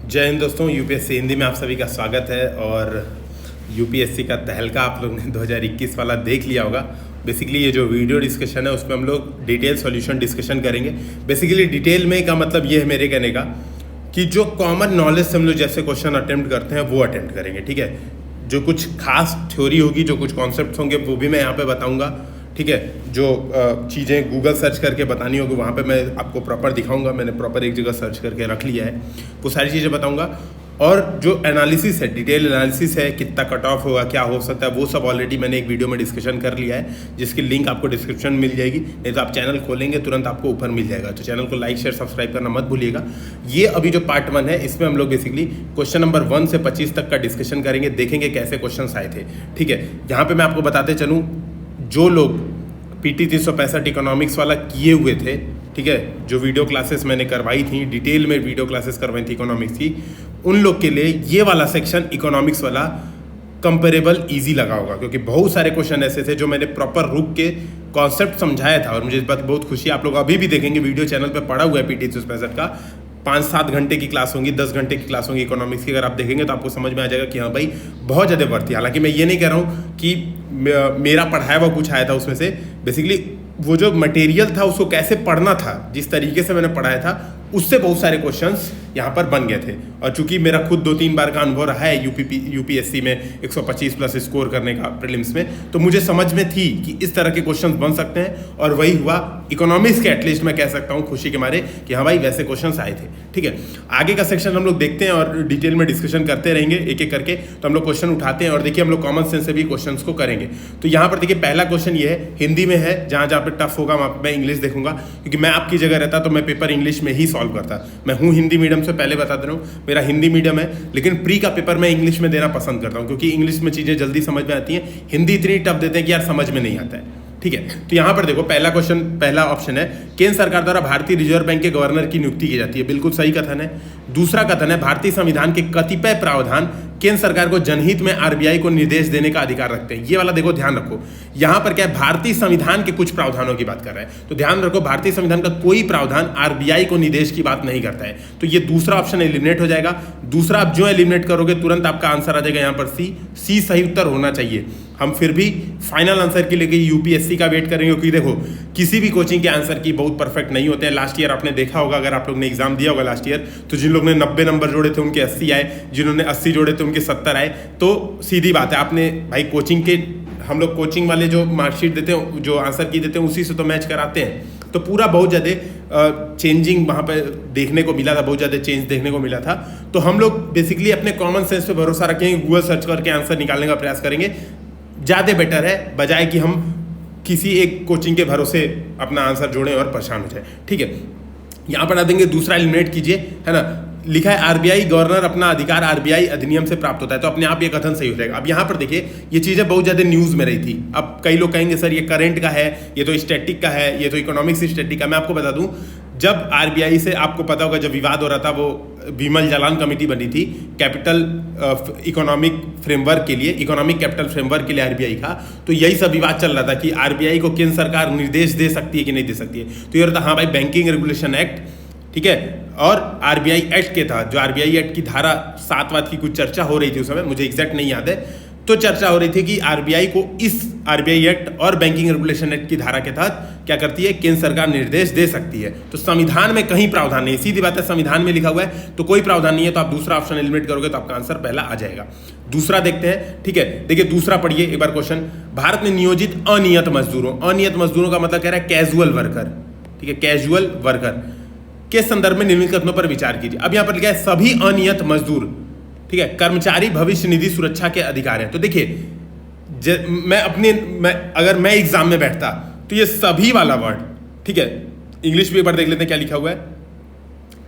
जय हिंद दोस्तों, यूपीएससी हिंदी में आप सभी का स्वागत है। और यूपीएससी का तहलका आप लोग ने 2021 वाला देख लिया होगा। बेसिकली ये जो वीडियो डिस्कशन है उसमें हम लोग डिटेल सॉल्यूशन डिस्कशन करेंगे। बेसिकली डिटेल में का मतलब ये है मेरे कहने का कि जो कॉमन नॉलेज से हम लोग जैसे क्वेश्चन अटेम्प्ट करते हैं वो अटेम्प्ट करेंगे, ठीक है। जो कुछ खास थ्योरी होगी, जो कुछ कॉन्सेप्ट होंगे वो भी मैं यहाँ पे बताऊँगा, ठीक है। जो चीज़ें गूगल सर्च करके बतानी होगी वहाँ पे मैं आपको प्रॉपर दिखाऊंगा। मैंने प्रॉपर एक जगह सर्च करके रख लिया है, वो सारी चीज़ें बताऊंगा। और जो एनालिसिस है, डिटेल एनालिसिस है, कितना कट ऑफ होगा, क्या हो सकता है, वो सब ऑलरेडी मैंने एक वीडियो में डिस्कशन कर लिया है, जिसकी लिंक आपको डिस्क्रिप्शन में मिल जाएगी। नहीं तो आप चैनल खोलेंगे तुरंत आपको ऊपर मिल जाएगा। तो चैनल को लाइक शेयर सब्सक्राइब करना मत भूलिएगा। ये अभी जो पार्ट 1 है इसमें हम लोग बेसिकली क्वेश्चन नंबर 1 से 25 तक का डिस्कशन करेंगे, देखेंगे कैसे क्वेश्चन आए थे, ठीक है। यहाँ पर मैं आपको बताते चलूँ, जो लोग PT 365 इकोनॉमिक्स वाला किए हुए थे, ठीक है, जो वीडियो क्लासेस मैंने करवाई थी, डिटेल में वीडियो क्लासेस करवाई थी इकोनॉमिक्स की, उन लोग के लिए ये वाला सेक्शन इकोनॉमिक्स वाला कंपेरेबल इजी लगा होगा। क्योंकि बहुत सारे क्वेश्चन ऐसे थे जो मैंने प्रॉपर रुक के कॉन्सेप्ट समझाया था। और मुझे इस बात की बहुत खुशी है, आप लोग अभी भी देखेंगे वीडियो चैनल पर पड़ा हुआ है PT 365 का। 5-7 घंटे की क्लास होंगी, 10 घंटे की क्लास होंगी इकोनॉमिक्स की। अगर आप देखेंगे तो आपको समझ में आ जाएगा कि हाँ भाई बहुत ज़्यादा वर्थ है। हालांकि मैं ये नहीं कह रहा हूँ कि मेरा पढ़ाया हुआ कुछ आया था उसमें से। बेसिकली वो जो मटेरियल था उसको कैसे पढ़ना था, जिस तरीके से मैंने पढ़ाया था उससे बहुत सारे क्वेश्चंस यहाँ पर बन गए थे। और चूंकि मेरा खुद 2-3 बार का अनुभव रहा है यूपीएससी में 125 प्लस स्कोर करने का प्रीलिम्स में, तो मुझे समझ में थी कि इस तरह के क्वेश्चंस बन सकते हैं। और वही हुआ इकोनॉमिक्स के, एटलीस्ट मैं कह सकता हूँ खुशी के मारे कि हाँ भाई वैसे क्वेश्चंस आए थे, ठीक है। आगे का सेक्शन हम लोग देखते हैं और डिटेल में डिस्कशन करते रहेंगे एक एक करके। तो हम लोग क्वेश्चन उठाते हैं और देखिए हम लोग कॉमन सेंस से भी क्वेश्चन को करेंगे। तो यहाँ पर देखिए पहला क्वेश्चन ये है, हिंदी में है। जहाँ जहाँ पर टफ होगा वहाँ मैं इंग्लिश देखूंगा, क्योंकि मैं आपकी जगह रहता तो मैं पेपर इंग्लिश में ही सॉल्व करता। मैं हूँ हिंदी मीडियम से, पहले बता दे रहा हूँ, मेरा हिंदी मीडियम है, लेकिन प्री का पेपर मैं इंग्लिश में देना पसंद करता हूँ, क्योंकि इंग्लिश में चीज़ें जल्दी समझ में आती हैं। हिंदी इतनी टफ देते हैं कि यार समझ में नहीं आता है, ठीक है। तो यहाँ पर देखो पहला क्वेश्चन, पहला ऑप्शन है, केंद्र सरकार द्वारा भारतीय रिजर्व बैंक के गवर्नर की नियुक्ति की जाती है। बिल्कुल सही कथन है। दूसरा कथन है, भारतीय संविधान के कतिपय प्रावधान केंद्र सरकार को जनहित में RBI को निर्देश देने का अधिकार रखते हैं। ये वाला देखो ध्यान रखो, यहाँ पर क्या है, भारतीय संविधान के कुछ प्रावधानों की बात कर रहा है। तो ध्यान रखो भारतीय संविधान का कोई प्रावधान RBI को निर्देश की बात नहीं करता है। तो ये दूसरा ऑप्शन एलिमिनेट हो जाएगा। दूसरा आप जो एलिमिनेट करोगे तुरंत आपका आंसर आ जाएगा यहाँ पर सी सही उत्तर होना चाहिए। हम फिर भी फाइनल आंसर के लिए यूपीएससी का वेट करेंगे, क्योंकि देखो किसी भी कोचिंग के आंसर की बहुत परफेक्ट नहीं होते हैं। लास्ट ईयर आपने देखा होगा, अगर आप लोग ने एग्जाम दिया होगा लास्ट ईयर, तो जिन लोग ने 90 नंबर जोड़े थे उनके 80 आए, जिन्होंने 80 जोड़े थे उनके 70 आए। तो सीधी बात है, आपने भाई कोचिंग के, हम लोग कोचिंग वाले जो मार्कशीट देते हैं, जो आंसर की देते हैं, उसी से तो मैच कराते हैं। तो पूरा बहुत ज़्यादा चेंजिंग वहाँ पे देखने को मिला था, बहुत ज़्यादा चेंज देखने को मिला था। तो हम लोग बेसिकली अपने कॉमन सेंस पे भरोसा रखेंगे, गूगल सर्च करके आंसर निकालने का प्रयास करेंगे, ज़्यादा बेटर है, बजाय कि हम किसी एक कोचिंग के भरोसे अपना आंसर जोड़ें और परेशान हो जाए, ठीक है। यहाँ पर आ देंगे दूसरा एलिमिनेट कीजिए, है ना। लिखा है RBI गवर्नर अपना अधिकार RBI अधिनियम से प्राप्त होता है। तो अपने आप ये कथन सही हो जाएगा। अब यहाँ पर देखिए ये चीज़ें बहुत ज़्यादा न्यूज़ में रही थी। अब कई लोग कहेंगे सर ये करंट का है, ये तो स्टैटिक का है, ये तो इकोनॉमिक्स स्टैटिक का। मैं आपको बता दूं, जब RBI से आपको पता होगा जब विवाद हो रहा था, वो विमल जालान कमेटी बनी थी कैपिटल इकोनॉमिक फ्रेमवर्क के लिए, इकोनॉमिक कैपिटल फ्रेमवर्क के लिए RBI का। तो यही सब विवाद चल रहा था कि RBI को केंद्र सरकार निर्देश दे सकती है कि नहीं दे सकती है। तो ये रहता हाँ भाई बैंकिंग रेगुलेशन एक्ट, ठीक है, और RBI एक्ट के था, जो RBI एक्ट की धारा 7 की कुछ चर्चा हो रही थी उस समय, मुझे एग्जैक्ट नहीं याद है। तो चर्चा हो रही थी कि RBI को इस RBI एक्ट और बैंकिंग रेगुलेशन एक्ट की धारा के तहत क्या करती है, केंद्र सरकार निर्देश दे सकती है। तो संविधान में कहीं प्रावधान नहीं, सीधी बात है, संविधान में लिखा हुआ है तो कोई प्रावधान नहीं है। तो आप दूसरा ऑप्शन एलिमिनेट करोगे तो आपका आंसर पहला आ जाएगा। दूसरा देखते हैं, ठीक है। देखिए दूसरा पढ़िए एक बार क्वेश्चन, भारत में नियोजित अनियत मजदूरों, अनियत मजदूरों का मतलब कह रहा है कैजुअल वर्कर, ठीक है, कैजुअल वर्कर के संदर्भ में निम्नलिखित कथनों पर विचार कीजिए। अब यहाँ पर लिखा है सभी अनियत मजदूर, ठीक है, कर्मचारी भविष्य निधि सुरक्षा के अधिकार हैं। तो देखिए अगर मैं एग्जाम में बैठता तो ये सभी वाला वर्ड, ठीक है, इंग्लिश पेपर देख लेते हैं क्या लिखा हुआ है।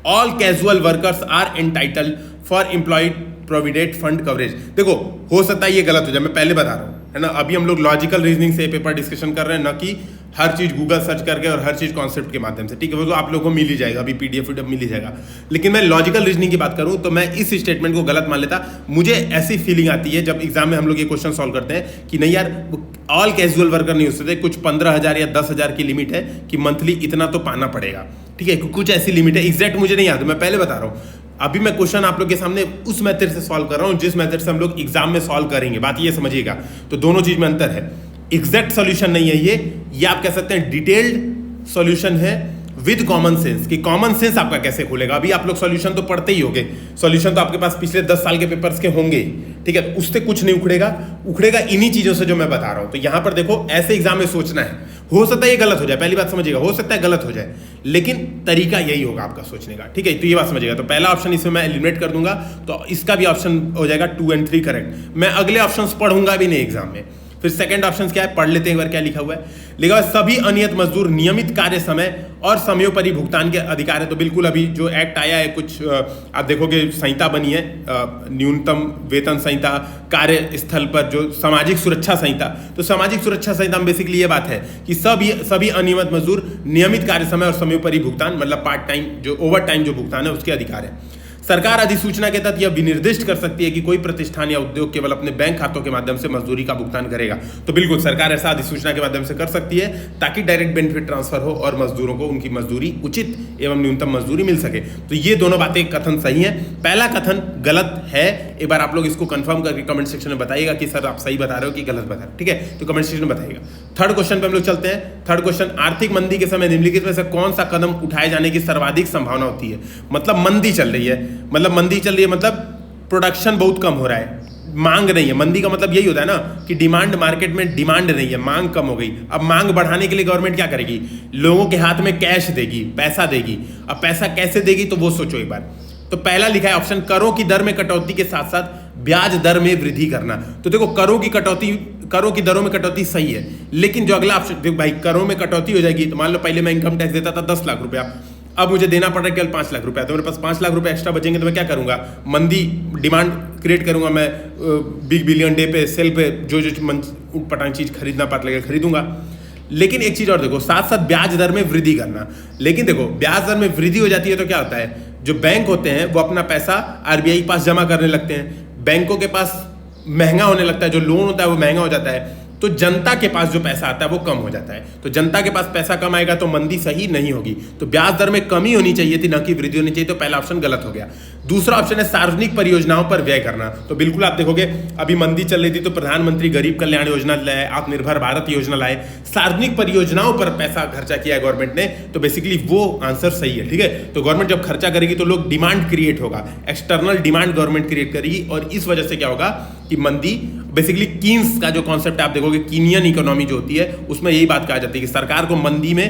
All casual workers are entitled for employed provident fund coverage. देखो हो सकता है ये गलत हो जाए, मैं पहले बता रहा हूँ, है ना। अभी हम लोग लॉजिकल रीजनिंग से पेपर डिस्कशन कर रहे हैं, ना कि हर चीज़ गूगल सर्च करके और हर चीज़ कॉन्सेप्ट के माध्यम से, ठीक है। वो तो आप लोगों को मिल ही जाएगा, अभी PDF मिल ही जाएगा। लेकिन मैं लॉजिकल रीजनिंग की बात करूं तो मैं इस स्टेटमेंट को गलत मान लेता। मुझे ऐसी फीलिंग आती है जब एग्जाम में हम लोग ये क्वेश्चन सॉल्व करते हैं कि नहीं यार ऑल कैजुअल वर्कर नहीं हो सकते, कुछ 15,000 या 10,000 की लिमिट है कि मंथली इतना तो पाना पड़ेगा, ठीक है, कुछ ऐसी लिमिट है, एग्जैक्ट मुझे नहीं याद, मैं पहले बता रहा हूँ। अभी मैं क्वेश्चन आप लोग के सामने उस मेथड से सॉल्व कर रहा हूं जिस मेथड से हम लोग एग्जाम में सॉल्व करेंगे, बात ये समझिएगा। तो दोनों चीज में अंतर है, एग्जैक्ट सॉल्यूशन नहीं है ये आप कह सकते हैं डिटेल्ड सॉल्यूशन है विद कॉमन सेंस। कि कॉमन सेंस आपका कैसे खुलेगा। अभी आप लोग सॉल्यूशन तो पढ़ते ही होंगे, सॉल्यूशन तो आपके पास पिछले 10 साल के पेपर्स के होंगे, ठीक है, उससे कुछ नहीं उखड़ेगा इन्हीं चीजों से जो मैं बता रहा हूं। तो यहां पर देखो ऐसे एग्जाम में सोचना है, हो सकता है ये गलत हो जाए, पहली बात समझिएगा, हो सकता है गलत हो जाए, लेकिन तरीका यही होगा आपका सोचने का, ठीक है। तो ये बात समझिएगा। तो पहला ऑप्शन इसमें मैं एलिमिनेट कर दूंगा, तो इसका भी ऑप्शन हो जाएगा 2 और 3 करेक्ट। मैं अगले ऑप्शंस पढ़ूंगा भी नहीं एग्जाम में। फिर सेकंड ऑप्शन क्या है, पढ़ लेते हैं एक बार क्या लिखा हुआ है। लिखा हुआ है सभी अनियत मजदूर नियमित कार्य समय और समयोपरि भुगतान के अधिकार है। तो बिल्कुल अभी जो एक्ट आया है, कुछ आप देखोगे संहिता बनी है, न्यूनतम वेतन संहिता, कार्य स्थल पर जो सामाजिक सुरक्षा संहिता। तो सामाजिक सुरक्षा संहिता में बेसिकली ये बात है कि सभी अनियमित मजदूर नियमित कार्य समय और समयोपरि भुगतान, मतलब पार्ट टाइम जो ओवर टाइम जो भुगतान है उसके अधिकार है। सरकार अधिसूचना के तहत यह विनिर्दिष्ट कर सकती है कि कोई प्रतिष्ठान या उद्योग केवल अपने बैंक खातों के माध्यम से मजदूरी का भुगतान करेगा। तो बिल्कुल सरकार ऐसा अधिसूचना के माध्यम से कर सकती है ताकि डायरेक्ट बेनिफिट ट्रांसफर हो और मजदूरों को उनकी मजदूरी उचित एवं न्यूनतम मजदूरी मिल सके। तो ये दोनों बातें कथन सही है, पहला कथन गलत है। एक बार आप लोग इसको कंफर्म करके कमेंट सेक्शन में बताइएगा कि सर आप सही बता रहे हो कि गलत बता रहे हो, ठीक है। तो कमेंट सेक्शन में बताइएगा। थर्ड क्वेश्चन पे हम लोग चलते हैं। थर्ड क्वेश्चन, आर्थिक मंदी के समय निम्नलिखित में से कौन सा कदम उठाए जाने की सर्वाधिक संभावना होती है। मतलब मंदी चल रही है, मतलब प्रोडक्शन बहुत कम हो रहा है, मांग नहीं है। मंदी का मतलब यही होता है ना कि डिमांड, मार्केट में डिमांड नहीं है, मांग कम हो गई। अब मांग बढ़ाने के लिए गवर्नमेंट क्या करेगी, लोगों के हाथ में कैश देगी, पैसा देगी। अब पैसा कैसे देगी तो वो सोचो एक बार। तो पहला लिखा है ऑप्शन, करों की दर में कटौती के साथ साथ ब्याज दर में वृद्धि करना। तो देखो करों की दरों में कटौती सही है, लेकिन जो अगला ऑप्शन देखो भाई, करों में कटौती हो जाएगी तो मान लो पहले मैं इनकम टैक्स देता था 10 लाख रुपया, अब मुझे देना पड़ रहा है केवल 5 लाख रुपया। तो मेरे पास 5 लाख रुपया एक्स्ट्रा बचेंगे तो मैं क्या करूंगा, मंदी डिमांड क्रिएट करूंगा, मैं बिग बिलियन डे पे सेल पे जो उटपटांग चीज खरीदना पड़ लगेगा खरीदूंगा। लेकिन एक चीज और देखो, साथ साथ ब्याज दर में वृद्धि करना। लेकिन देखो ब्याज दर में वृद्धि हो जाती है तो क्या होता है, जो बैंक होते हैं वो अपना पैसा आरबीआई के पास जमा करने लगते हैं, बैंकों के पास महंगा होने लगता है, जो लोन होता है वो महंगा हो जाता है, तो जनता के पास जो पैसा आता है वो कम हो जाता है। तो जनता के पास पैसा कम आएगा तो मंदी सही नहीं होगी। तो ब्याज दर में कमी होनी चाहिए थी, न कि वृद्धि होनी चाहिए। तो पहला ऑप्शन गलत हो गया। दूसरा ऑप्शन है सार्वजनिक परियोजनाओं पर व्यय करना। तो बिल्कुल आप देखोगे अभी मंदी चल रही थी तो प्रधानमंत्री गरीब कल्याण योजना लाए, आत्मनिर्भर भारत योजना लाए, सार्वजनिक परियोजनाओं पर पैसा खर्चा किया है गवर्नमेंट ने। तो बेसिकली वो आंसर सही है, ठीक है। तो गवर्नमेंट जब खर्चा करेगी तो लोग डिमांड क्रिएट होगा, एक्सटर्नल डिमांड गवर्नमेंट क्रिएट करेगी, और इस वजह से क्या होगा कि मंदी, बेसिकली कीन्स का जो कॉन्सेप्ट आप देखोगे, कीनियन इकोनॉमी जो होती है, उसमें यही बात कहा जाती है कि सरकार को मंदी में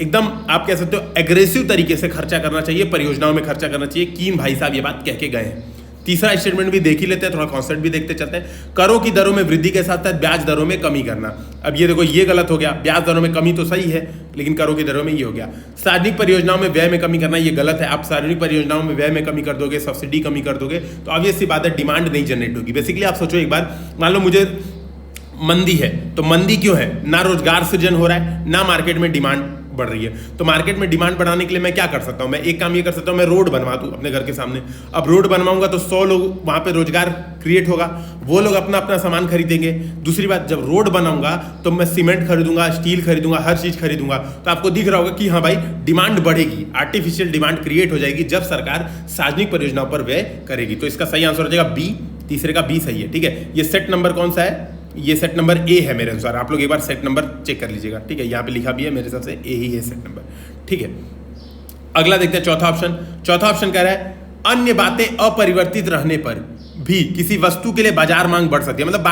एकदम आप कह सकते हो एग्रेसिव तरीके से खर्चा करना चाहिए, परियोजनाओं में खर्चा करना चाहिए। कीन भाई साहब ये बात कह के गए हैं। तीसरा स्टेटमेंट भी देख ही लेते हैं, थोड़ा कॉन्सेप्ट भी देखते चलते हैं। करों की दरों में वृद्धि के साथ साथ ब्याज दरों में कमी करना। अब ये देखो ये गलत हो गया, ब्याज दरों में कमी तो सही है लेकिन करों की दरों में ये हो गया। सार्वजनिक परियोजनाओं में व्यय में कमी करना, ये गलत है। आप सार्वजनिक परियोजनाओं में व्यय में कमी कर दोगे, सब्सिडी कमी कर दोगे तो ऑब्वियस सी बात है डिमांड नहीं जनरेट होगी। बेसिकली आप सोचो एक बार, मान लो मुझे मंदी है, तो मंदी क्यों है, ना रोजगार सृजन हो रहा है, ना मार्केट में डिमांड बढ़ रही है। तो मार्केट में डिमांड बढ़ाने के लिए मैं क्या कर सकता हूं, मैं एक काम ये कर सकता हूं, मैं रोड बनवा दूं अपने घर के सामने। अब रोड बनवाऊंगा तो 100 लोग वहां पे रोजगार क्रिएट होगा, वो लोग अपना अपना सामान खरीदेंगे। दूसरी बात, जब रोड बनाऊंगा तो मैं सीमेंट खरीदूंगा, स्टील खरीदूंगा, हर चीज खरीदूंगा, तो आपको दिख रहा होगा कि हाँ भाई डिमांड बढ़ेगी, आर्टिफिशियल डिमांड क्रिएट हो जाएगी जब सरकार सार्वजनिक परियोजनाओं पर व्यय करेगी। तो इसका सही आंसर हो जाएगा बी, तीसरे का बी सही है, ठीक है। ये सेट नंबर कौन सा है, ये सेट नंबर ए है मेरे अनुसार। आप लोग एक बार सेट नंबर चेक कर लीजिएगा, ठीक है। यहाँ पे लिखा भी है, मेरे हिसाब से ए ही है सेट नंबर, ठीक है। अगला देखते हैं चौथा ऑप्शन। चौथा ऑप्शन कह रहा है अन्य बातें अपरिवर्तित रहने पर भी किसी वस्तु के लिए बाजार मांग बढ़ सकती है। मतलब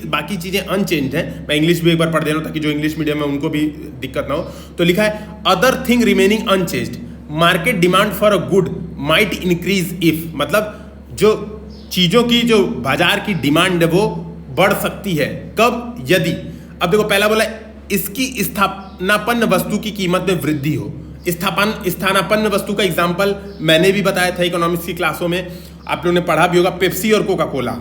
बाकी चीजें अनचेंज हैं। मैं इंग्लिश भी एक बार पढ़ दे रहा हूं ताकि जो इंग्लिश मीडियम है उनको भी दिक्कत ना हो। तो लिखा है other thing remaining unchanged, market demand for a good might increase if. मतलब जो चीजों की जो बाजार की डिमांड है वो बढ़ सकती है, कब, यदि। अब देखो पहला बोला इसकी स्थानापन्न वस्तु की कीमत में वृद्धि हो। स्थानापन्न वस्तु का एग्जांपल मैंने भी बताया था इकोनॉमिक्स की क्लासों में, आप लोगों ने पढ़ा भी होगा, पेप्सी और कोका कोला,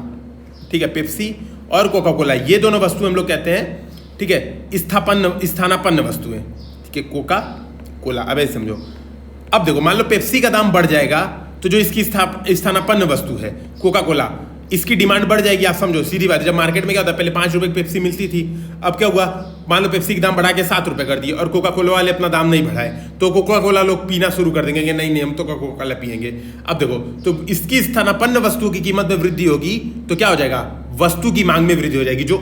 ठीक है। पेप्सी और कोका कोला ये दोनों वस्तु हम लोग कहते हैं, ठीक है, स्थानापन्न वस्तुएं, ठीक है, कोका कोला। अब ऐसे समझो, अब देखो मान लो पेप्सी का दाम बढ़ जाएगा तो जो इसकी स्थानापन्न वस्तु है कोका कोला, इसकी डिमांड बढ़ जाएगी। आप समझो, सीधी बात है। जब मार्केट में क्या होता है, पहले 5 रुपए की पेप्सी मिलती थी, अब क्या हुआ, मान लो पेप्सी के दाम बढ़ा के 7 रुपए कर दिए और कोका कोला वाले अपना दाम नहीं बढ़ाए, तो कोका कोला लोग पीना शुरू कर देंगे कि नहीं हम तो कोका कोला पियेंगे। अब देखो, तो इसकी स्थानापन्न वस्तु की कीमत में वृद्धि होगी तो क्या हो जाएगा, वस्तु की मांग में वृद्धि हो जाएगी। जो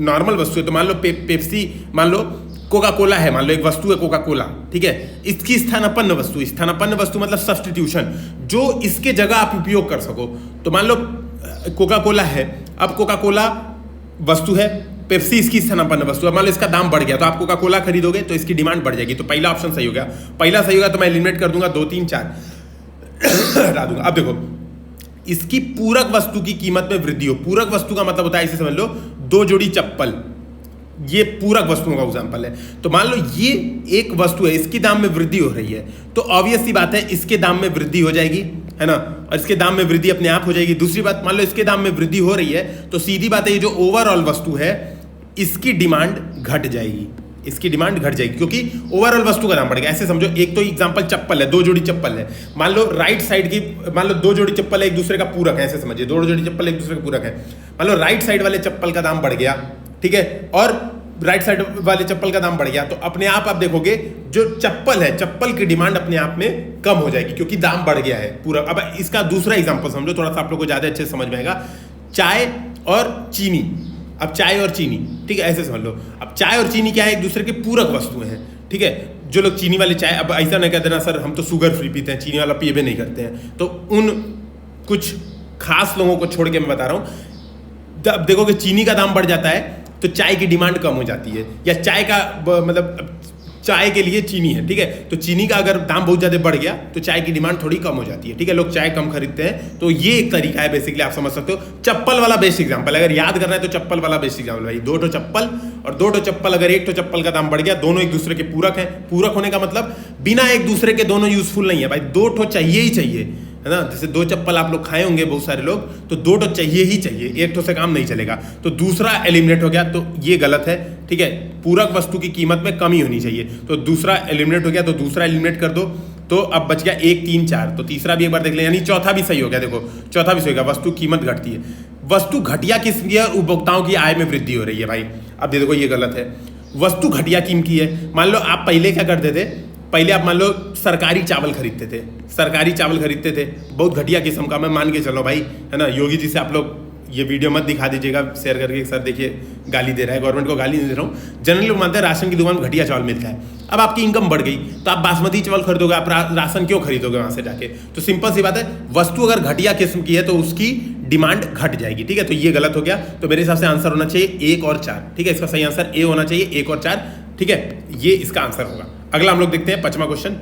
नॉर्मल वस्तु है, तो मान लो पेप्सी, मान लो कोका कोला है, मान लो एक वस्तु है कोका कोला, ठीक है, इसकी स्थानापन्न वस्तु मतलब सब्स्टिट्यूशन, जो इसके जगह आप उपयोग कर सको। तो मान लो कोका कोला है, अब कोका कोला वस्तु है, पेप्सी इसकी स्थानापन्न वस्तु है, मान लो इसका दाम बढ़ गया तो आप कोका कोला खरीदोगे तो इसकी डिमांड बढ़ जाएगी। तो पहला ऑप्शन सही हो गया, पहला सही होगा, तो मैं एलिमिनेट कर दूंगा 2 3 4 हटा दूंगा। अब देखो, इसकी पूरक वस्तु की कीमत में वृद्धि हो, पूरक वस्तु का मतलब होता है, इसे समझ लो 2 जोड़ी चप्पल, ये पूरक वस्तुओं का एग्जांपल है। तो मान लो ये एक वस्तु है, इसकी दाम में वृद्धि हो रही है, तो ऑब्वियस सी बात है इसके दाम में वृद्धि हो जाएगी, है ना, और इसके दाम में वृद्धि अपने आप हो जाएगी। दूसरी बात, मान लो इसके दाम में वृद्धि हो रही है तो सीधी बात है, ये जो ओवरऑल वस्तु है इसकी डिमांड घट जाएगी, इसकी डिमांड घट जाएगी, क्योंकि ओवरऑल वस्तु का दाम बढ़ेगा। ऐसे समझो, एक तो एग्जांपल चप्पल है, 2 जोड़ी चप्पल है, मान लो राइट साइड की, मान लो 2 जोड़ी चप्पल एक दूसरे का पूरक है, ऐसे समझिए 2 जोड़ी चप्पल एक दूसरे का पूरक है। मान लो राइट साइड वाले चप्पल का दाम बढ़ गया, ठीक है, और राइट साइड वाले चप्पल का दाम बढ़ गया, तो अपने आप देखोगे जो चप्पल है, चप्पल की डिमांड अपने आप में कम हो जाएगी, क्योंकि दाम बढ़ गया है पूरा। अब इसका दूसरा एग्जांपल समझो, थोड़ा सा आप लोग को ज्यादा अच्छे समझ में आएगा। चाय और चीनी, अब चाय और चीनी, ठीक है, ऐसे समझ लो। अब चाय और चीनी क्या है, एक दूसरे के पूरक वस्तुएं हैं, ठीक है। जो लोग चीनी वाले चाय, अब ऐसा नहीं कहते ना सर हम तो शुगर फ्री पीते हैं, चीनी वाला पिए भी नहीं करते हैं, तो उन कुछ खास लोगों को छोड़ के मैं बता रहा हूं। अब देखोगे चीनी का दाम बढ़ जाता है तो चाय की डिमांड कम हो जाती है, या चाय का मतलब चाय के लिए चीनी है, ठीक है, तो चीनी का अगर दाम बहुत ज़्यादा बढ़ गया तो चाय की डिमांड थोड़ी कम हो जाती है, ठीक है, लोग चाय कम खरीदते हैं। तो ये एक तरीका है, बेसिकली आप समझ सकते हो। चप्पल वाला बेस्ट एग्जांपल, अगर याद करना है तो चप्पल वाला बेस्ट एग्जांपल भाई, 2 चप्पल और 2 चप्पल, अगर एक चप्पल का दाम बढ़ गया, दोनों एक दूसरे के पूरक हैं। पूरक होने का मतलब बिना एक दूसरे के दोनों यूजफुल नहीं है भाई, 2 चाहिए ही चाहिए, है ना। जैसे 2 चप्पल आप लोग खाए होंगे बहुत सारे लोग, तो 2 चाहिए ही चाहिए, 1 से काम नहीं चलेगा। तो दूसरा एलिमिनेट हो गया, तो ये गलत है, ठीक है। पूरक वस्तु की कीमत में कमी होनी चाहिए, तो दूसरा एलिमिनेट हो गया, तो दूसरा एलिमिनेट कर दो, तो अब बच गया 1 3 4, तो तीसरा भी एक बार देख ले, यानी चौथा भी सही हो गया। देखो चौथा भी सही होगा, वस्तु कीमत घटती है, वस्तु घटिया किस्म की है और उपभोक्ताओं की आय में वृद्धि हो रही है भाई। अब देखो ये गलत है, वस्तु घटिया कीमत की है। मान लो आप पहले क्या करते थे, पहले आप मान लो सरकारी चावल खरीदते थे, बहुत घटिया किस्म का, मैं मान के चलो भाई, है ना। योगी जी से आप लोग ये वीडियो मत दिखा दीजिएगा शेयर करके, सर देखिए गाली दे रहा है, गवर्नमेंट को गाली नहीं दे रहा हूँ। जनरली लोग मानते हैं राशन की दुकान में घटिया चावल मिलता है। अब आपकी इनकम बढ़ गई तो आप बासमती चावल खरीदोगे, आप राशन क्यों खरीदोगे वहां से जाके। तो सिंपल सी बात है, वस्तु अगर घटिया किस्म की है तो उसकी डिमांड घट जाएगी, ठीक है। तो ये गलत हो गया, तो मेरे हिसाब से आंसर होना चाहिए 1 और 4, ठीक है। इसका सही आंसर ए होना चाहिए, 1 और 4, ठीक है, ये इसका आंसर होगा। अगला हम लोग देखते हैं 5वां क्वेश्चन,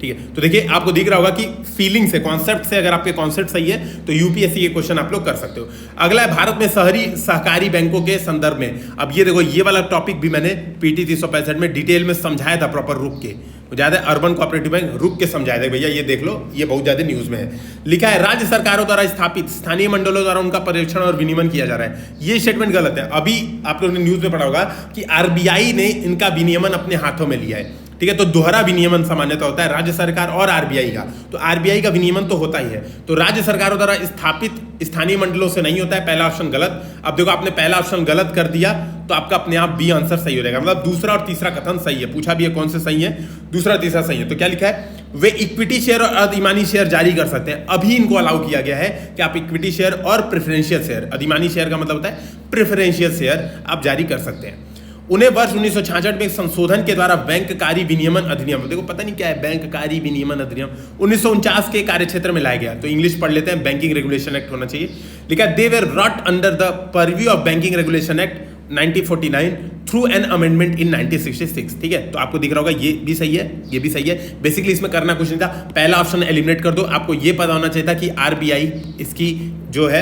ठीक है। तो देखिए आपको दिख रहा होगा कि फीलिंग से, कॉन्सेप्ट से, अगर आपके कॉन्सेप्ट सही है तो यूपीएससी के क्वेश्चन आप लोग कर सकते हो। अगला है भारत में शहरी सहकारी बैंकों के संदर्भ में। अब ये देखो, ये वाला टॉपिक भी मैंने पीटी 365 में डिटेल में समझाया था, प्रॉपर रुक के, ज्यादा अर्बन कोऑपरेटिव बैंक रुक के समझाया था भैया, ये देख लो, ये बहुत ज्यादा न्यूज में है। लिखा है राज्य सरकारों द्वारा स्थापित स्थानीय मंडलों द्वारा उनका परीक्षण और विनियमन किया जा रहा है। ये स्टेटमेंट गलत है। अभी आप लोगों ने न्यूज में पढ़ा होगा कि आरबीआई ने इनका विनियमन अपने हाथों में लिया है, ठीक है। तो दोहरा विनियमन सामान्यतः होता है राज्य सरकार और आरबीआई का, तो आरबीआई का विनियमन तो होता ही है, तो राज्य सरकारों द्वारा स्थापित स्थानीय मंडलों से नहीं होता है। पहला ऑप्शन गलत। अब देखो आपने पहला ऑप्शन गलत कर दिया तो आपका अपने आप बी आंसर सही हो जाएगा, मतलब दूसरा और तीसरा कथन सही है। पूछा भी है कौन से सही है, दूसरा तीसरा सही है। तो क्या लिखा है, वे इक्विटी शेयर और अधिमानी शेयर जारी कर सकते हैं। अभी इनको अलाउ किया गया है कि आप इक्विटी शेयर और प्रेफरेंशियल शेयर, अधिमानी शेयर का मतलब होता है प्रेफरेंशियल शेयर, आप जारी कर सकते हैं। उन्हें वर्ष 1966 में एक संशोधन के द्वारा बैंककारी विनियमन अधिनियम, देखो पता नहीं क्या है बैंककारी विनियमन अधिनियम, 1949 के कार्यक्षेत्र में लाया गया। तो इंग्लिश पढ़ लेते हैं, बैंकिंग रेगुलेशन एक्ट होना चाहिए। लिखा they were brought under the purview of banking regulation act 1949 through an amendment in 1966, ठीक है। तो आपको दिख रहा होगा ये भी सही है, ये भी सही है। बेसिकली इसमें करना कुछ नहीं था, पहला ऑप्शन एलिमिनेट कर दो। आपको ये पता होना चाहिए था कि आरबीआई इसकी जो है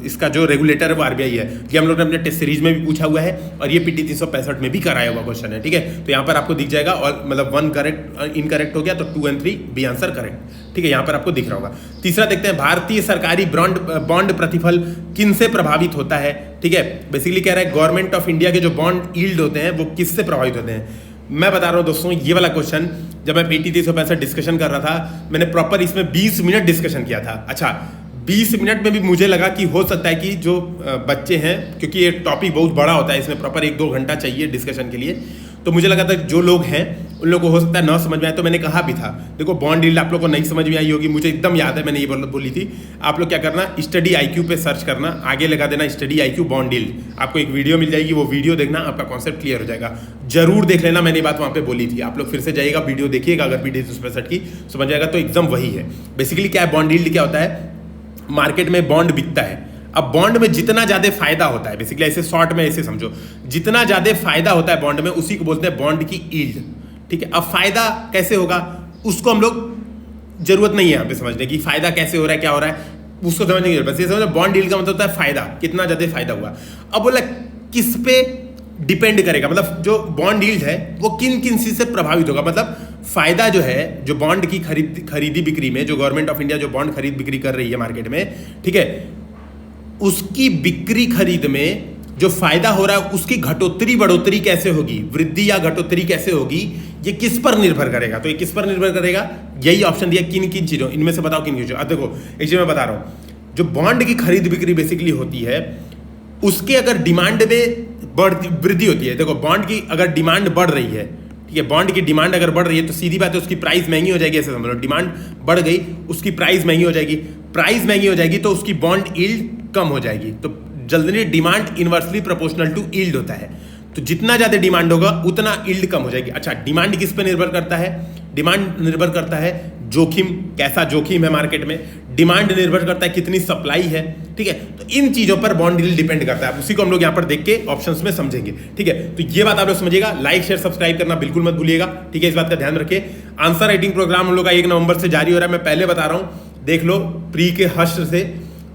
इसका जो रेगुलेटर है वो आरबीआई है। ये हम लोग ने अपने टेस्ट सीरीज में भी पूछा हुआ है और ये पीटी 365 में भी कराया हुआ क्वेश्चन है, ठीक है। तो यहाँ पर आपको दिख जाएगा, और मतलब 1 करेक्ट इनकरेक्ट हो गया तो 2 और 3 बी आंसर करेक्ट, ठीक है। यहाँ पर आपको दिख रहा होगा। तीसरा देखते हैं, भारतीय सरकारी बॉन्ड प्रतिफल किन से प्रभावित होता है, ठीक है। बेसिकली कह रहा है गवर्नमेंट ऑफ इंडिया के जो बॉन्ड यील्ड होते हैं वो किससे प्रभावित होते हैं। मैं बता रहा हूँ दोस्तों, ये वाला क्वेश्चन जब मैं पीटी 365 डिस्कशन कर रहा था, मैंने प्रॉपर इसमें 20 मिनट डिस्कशन किया था। अच्छा 20 मिनट में भी मुझे लगा कि हो सकता है कि जो बच्चे हैं, क्योंकि ये टॉपिक बहुत बड़ा होता है, इसमें प्रॉपर 1-2 घंटा चाहिए डिस्कशन के लिए, तो मुझे लगा था जो लोग हैं उन लोगों को हो सकता है ना समझ में आए। तो मैंने कहा भी था, देखो बॉन्ड यील्ड आप लोग को नहीं समझ में आई होगी, मुझे एकदम याद है, मैंने ये बोली थी, आप लोग क्या करना, स्टडी IQ पे सर्च करना, आगे लगा देना स्टडी IQ बॉन्ड यील्ड, आपको एक वीडियो मिल जाएगी, वो वीडियो देखना, आपका कॉन्सेप्ट क्लियर हो जाएगा। जरूर देख लेना, मैंने बात वहाँ पे बोली थी, आप लोग फिर से जाइएगा वीडियो देखिएगा, अगर PD265 की समझ जाएगा। तो एकदम वही है बेसिकली। क्या है बॉन्ड यील्ड, क्या होता है, मार्केट में बॉन्ड बिकता है। अब बॉन्ड में जितना ज्यादा फायदा होता है, बेसिकली ऐसे शॉर्ट में ऐसे समझो, जितना ज्यादा फायदा होता है बॉन्ड में, उसी को बोलते हैं बॉन्ड की यील्ड। ठीक है, अब फायदा कैसे होगा उसको हम लोग, जरूरत नहीं है यहाँ पे समझने की फायदा कैसे हो रहा है, क्या हो रहा है, उसको समझने की जरूरत, बस ये समझो बॉन्ड यील्ड का मतलब होता है फायदा, कितना ज्यादा फायदा हुआ। अब बोला किस पे डिपेंड करेगा, मतलब जो बॉन्ड यील्ड है वो किन किन चीज से प्रभावित होगा, मतलब फायदा जो है, जो बॉन्ड की खरीदी बिक्री में, जो गवर्नमेंट ऑफ इंडिया जो बॉन्ड खरीद बिक्री कर रही है मार्केट में, ठीक है, उसकी बिक्री खरीद में जो फायदा हो रहा है उसकी घटोत्तरी बढ़ोतरी कैसे होगी, वृद्धि या घटोत्तरी कैसे होगी, ये किस पर निर्भर करेगा। तो ये किस पर निर्भर करेगा, यही ऑप्शन दिया, किन किन चीजों, इनमें से बताओ किन किन चीजों। अब देखो एक चीज मैं बता रहा हूं, जो बॉन्ड की खरीद बिक्री बेसिकली होती है, उसके अगर डिमांड में वृद्धि होती है, देखो बॉन्ड की अगर डिमांड बढ़ रही है, ठीक है, बॉन्ड की डिमांड अगर बढ़ रही है तो सीधी बात है उसकी प्राइस महंगी हो जाएगी, ऐसे समझ लो, डिमांड बढ़ गई उसकी प्राइस महंगी हो जाएगी, प्राइस महंगी हो जाएगी तो उसकी बॉन्ड यील्ड कम हो जाएगी। तो जल्दी demand inversely proportional to yield होता है, तो जितना ज्यादा डिमांड होगा उतना यील्ड कम हो जाएगी। अच्छा, डिमांड किस पे निर्भर करता है, डिमांड निर्भर करता है जोखिम, कैसा जोखिम है मार्केट में, डिमांड निर्भर करता है कितनी सप्लाई है, ठीक है, तो इन चीजों पर बॉन्ड यील्ड डिपेंड करता है। उसी को हम लोग यहाँ पर देख के ऑप्शंस में समझेंगे, ठीक है। तो ये बात आप लोग समझिएगा, लाइक शेयर सब्सक्राइब करना बिल्कुल मत भूलिएगा, ठीक है, इस बात का ध्यान रखिए। आंसर राइटिंग प्रोग्राम हम लोग का 1 नवंबर से जारी हो रहा है, मैं पहले बता रहा हूं, देख लो, प्री के हर्ष से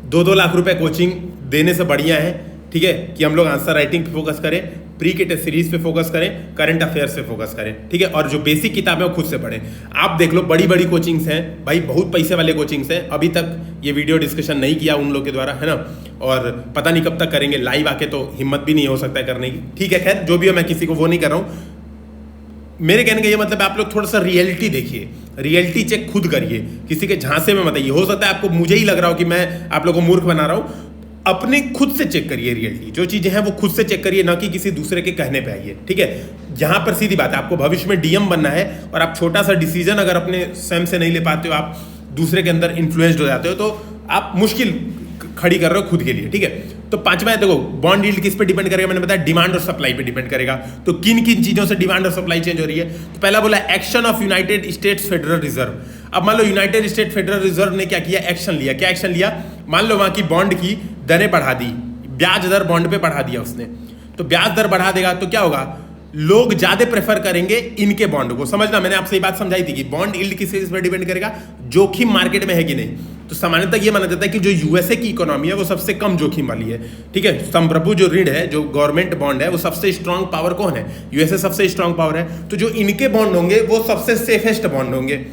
2-2 लाख रुपए कोचिंग देने से बढ़िया है, ठीक है, कि हम लोग आंसर राइटिंग पे फोकस करें, प्री के टेस्ट सीरीज पे फोकस करें, करंट अफेयर्स पे फोकस करें, ठीक है, और जो बेसिक किताबें वो खुद से पढ़ें। आप देख लो बड़ी बड़ी कोचिंग्स हैं भाई, बहुत पैसे वाले कोचिंग्स हैं, अभी तक ये वीडियो डिस्कशन नहीं किया उन लोग के द्वारा, है ना, और पता नहीं कब तक करेंगे, लाइव आके तो हिम्मत भी नहीं हो सकता है करने की, ठीक है, खैर जो भी हो, मैं किसी को वो नहीं कर रहा हूँ। मेरे कहने का ये मतलब आप लोग थोड़ा सा रियलिटी देखिए, रियलिटी चेक खुद करिए, किसी के झांसे में मत आइए। हो सकता है आपको मुझे ही लग रहा हो कि मैं आप लोगों को मूर्ख बना रहा हूँ, अपने खुद से चेक करिए, रियलिटी जो चीजें हैं वो खुद से चेक करिए, ना कि किसी दूसरे के कहने पे आइए, ठीक है। यहाँ पर सीधी बात है, आपको भविष्य में DM बनना है और आप छोटा सा डिसीजन अगर अपने स्वयं से नहीं ले पाते हो, आप दूसरे के अंदर इन्फ्लुएंस्ड हो जाते हो, तो आप मुश्किल खड़ी कर रहे हो खुद के लिए, ठीक है। तो पांचवा देखो, बॉन्ड यील्ड किस पे डिपेंड करेगा, मैंने बताया डिमांड और सप्लाई पे डिपेंड करेगा। तो किन किन चीजों से डिमांड और सप्लाई चेंज हो रही है, तो पहला बोला action of United states federal reserve. अब मान लो यूनाइटेड स्टेट फेडरल रिजर्व ने क्या किया, एक्शन लिया। क्या एक्शन लिया, मान लो वहां की बॉन्ड की दरें बढ़ा दी, ब्याज दर बॉन्ड पे बढ़ा दिया उसने, तो ब्याज दर बढ़ा देगा तो क्या होगा, लोग ज्यादा प्रेफर करेंगे इनके बॉन्ड को। समझना, मैंने आपसे ये बात समझाई थी कि बॉन्ड यील्ड किस पर डिपेंड करेगा, जोखिम मार्केट में है कि नहीं। तो सामान्यतः ये माना जाता है कि जो यूएसए की इकोनॉमी है वो सबसे कम जोखिम वाली है, ठीक है। संप्रभु जो ऋण है, जो गवर्नमेंट बॉन्ड है, वो सबसे स्ट्रांग पावर कौन है, यूएसए सबसे स्ट्रांग पावर है, तो जो इनके बॉन्ड होंगे वो सबसे सेफेस्ट बॉन्ड होंगे।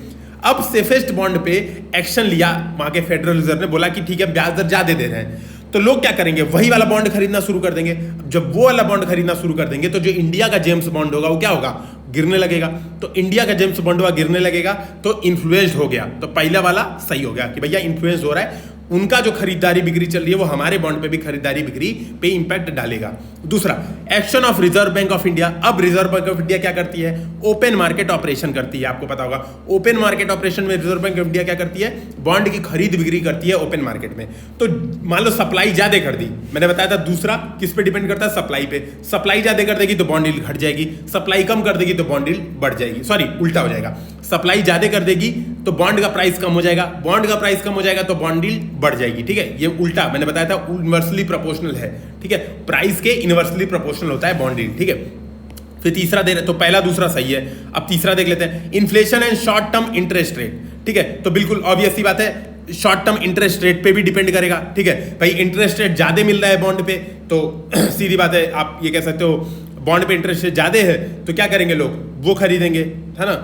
अब सेफेस्ट बॉन्ड पे एक्शन लिया वहां के फेडरल रिजर्व ने, बोला कि ठीक है ब्याज दर ज्यादा दे रहे हैं, तो लोग क्या करेंगे, वही वाला बॉन्ड खरीदना शुरू कर देंगे। जब वो वाला बॉन्ड खरीदना शुरू कर देंगे तो जो इंडिया का जेम्स बॉन्ड होगा वो क्या होगा, गिरने लगेगा। तो इंडिया का जेम्स बॉन्ड हुआ, गिरने लगेगा, तो इन्फ्लुएंस्ड हो गया। तो पहला वाला सही हो गया कि भैया इन्फ्लुएंस हो रहा है, उनका जो खरीदारी बिक्री चल रही है वो हमारे बॉन्ड पे भी खरीदारी बिक्री पे इंपैक्ट डालेगा। दूसरा, action of reserve bank of India. अब रिजर्व बैंक ऑफ इंडिया क्या करती है, ओपन मार्केट ऑपरेशन करती है, आपको पता होगा। ओपन मार्केट ऑपरेशन में रिजर्व बैंक ऑफ इंडिया क्या करती है, बॉन्ड की खरीद बिक्री करती है ओपन मार्केट में। तो मान लो सप्लाई ज्यादा कर दी, मैंने बताया था दूसरा किस पे डिपेंड करता है, सप्लाई पे। सप्लाई ज्यादा कर देगी तो बॉन्ड यील्ड घट जाएगी, सप्लाई कम कर देगी तो बॉन्ड यील्ड बढ़ जाएगी, सॉरी उल्टा हो जाएगा। सप्लाई ज्यादा कर देगी तो बॉन्ड का प्राइस कम हो जाएगा, बॉन्ड का प्राइस कम हो जाएगा तो बॉन्ड यील्ड बढ़ जाएगी, ठीक है। ये उल्टा मैंने बताया था, इनवर्सली प्रोपोर्शनल है, ठीक है, प्राइस के इनवर्सली प्रोपोर्शनल होता है बॉन्ड यील्ड, ठीक है। फिर तीसरा दे रहे, तो पहला दूसरा सही है। अब तीसरा देख लेते हैं, inflation and short term interest rate, ठीक है। तो बिल्कुल ऑब्वियस सी बात है, शॉर्ट टर्म इंटरेस्ट रेट पे भी डिपेंड करेगा, ठीक है। भाई इंटरेस्ट रेट ज्यादा मिल रहा है बॉन्ड पे, तो सीधी बात है आप ये कह सकते हो बॉन्ड पे इंटरेस्ट रेट ज्यादा है तो क्या करेंगे लोग, वो खरीदेंगे, है ना,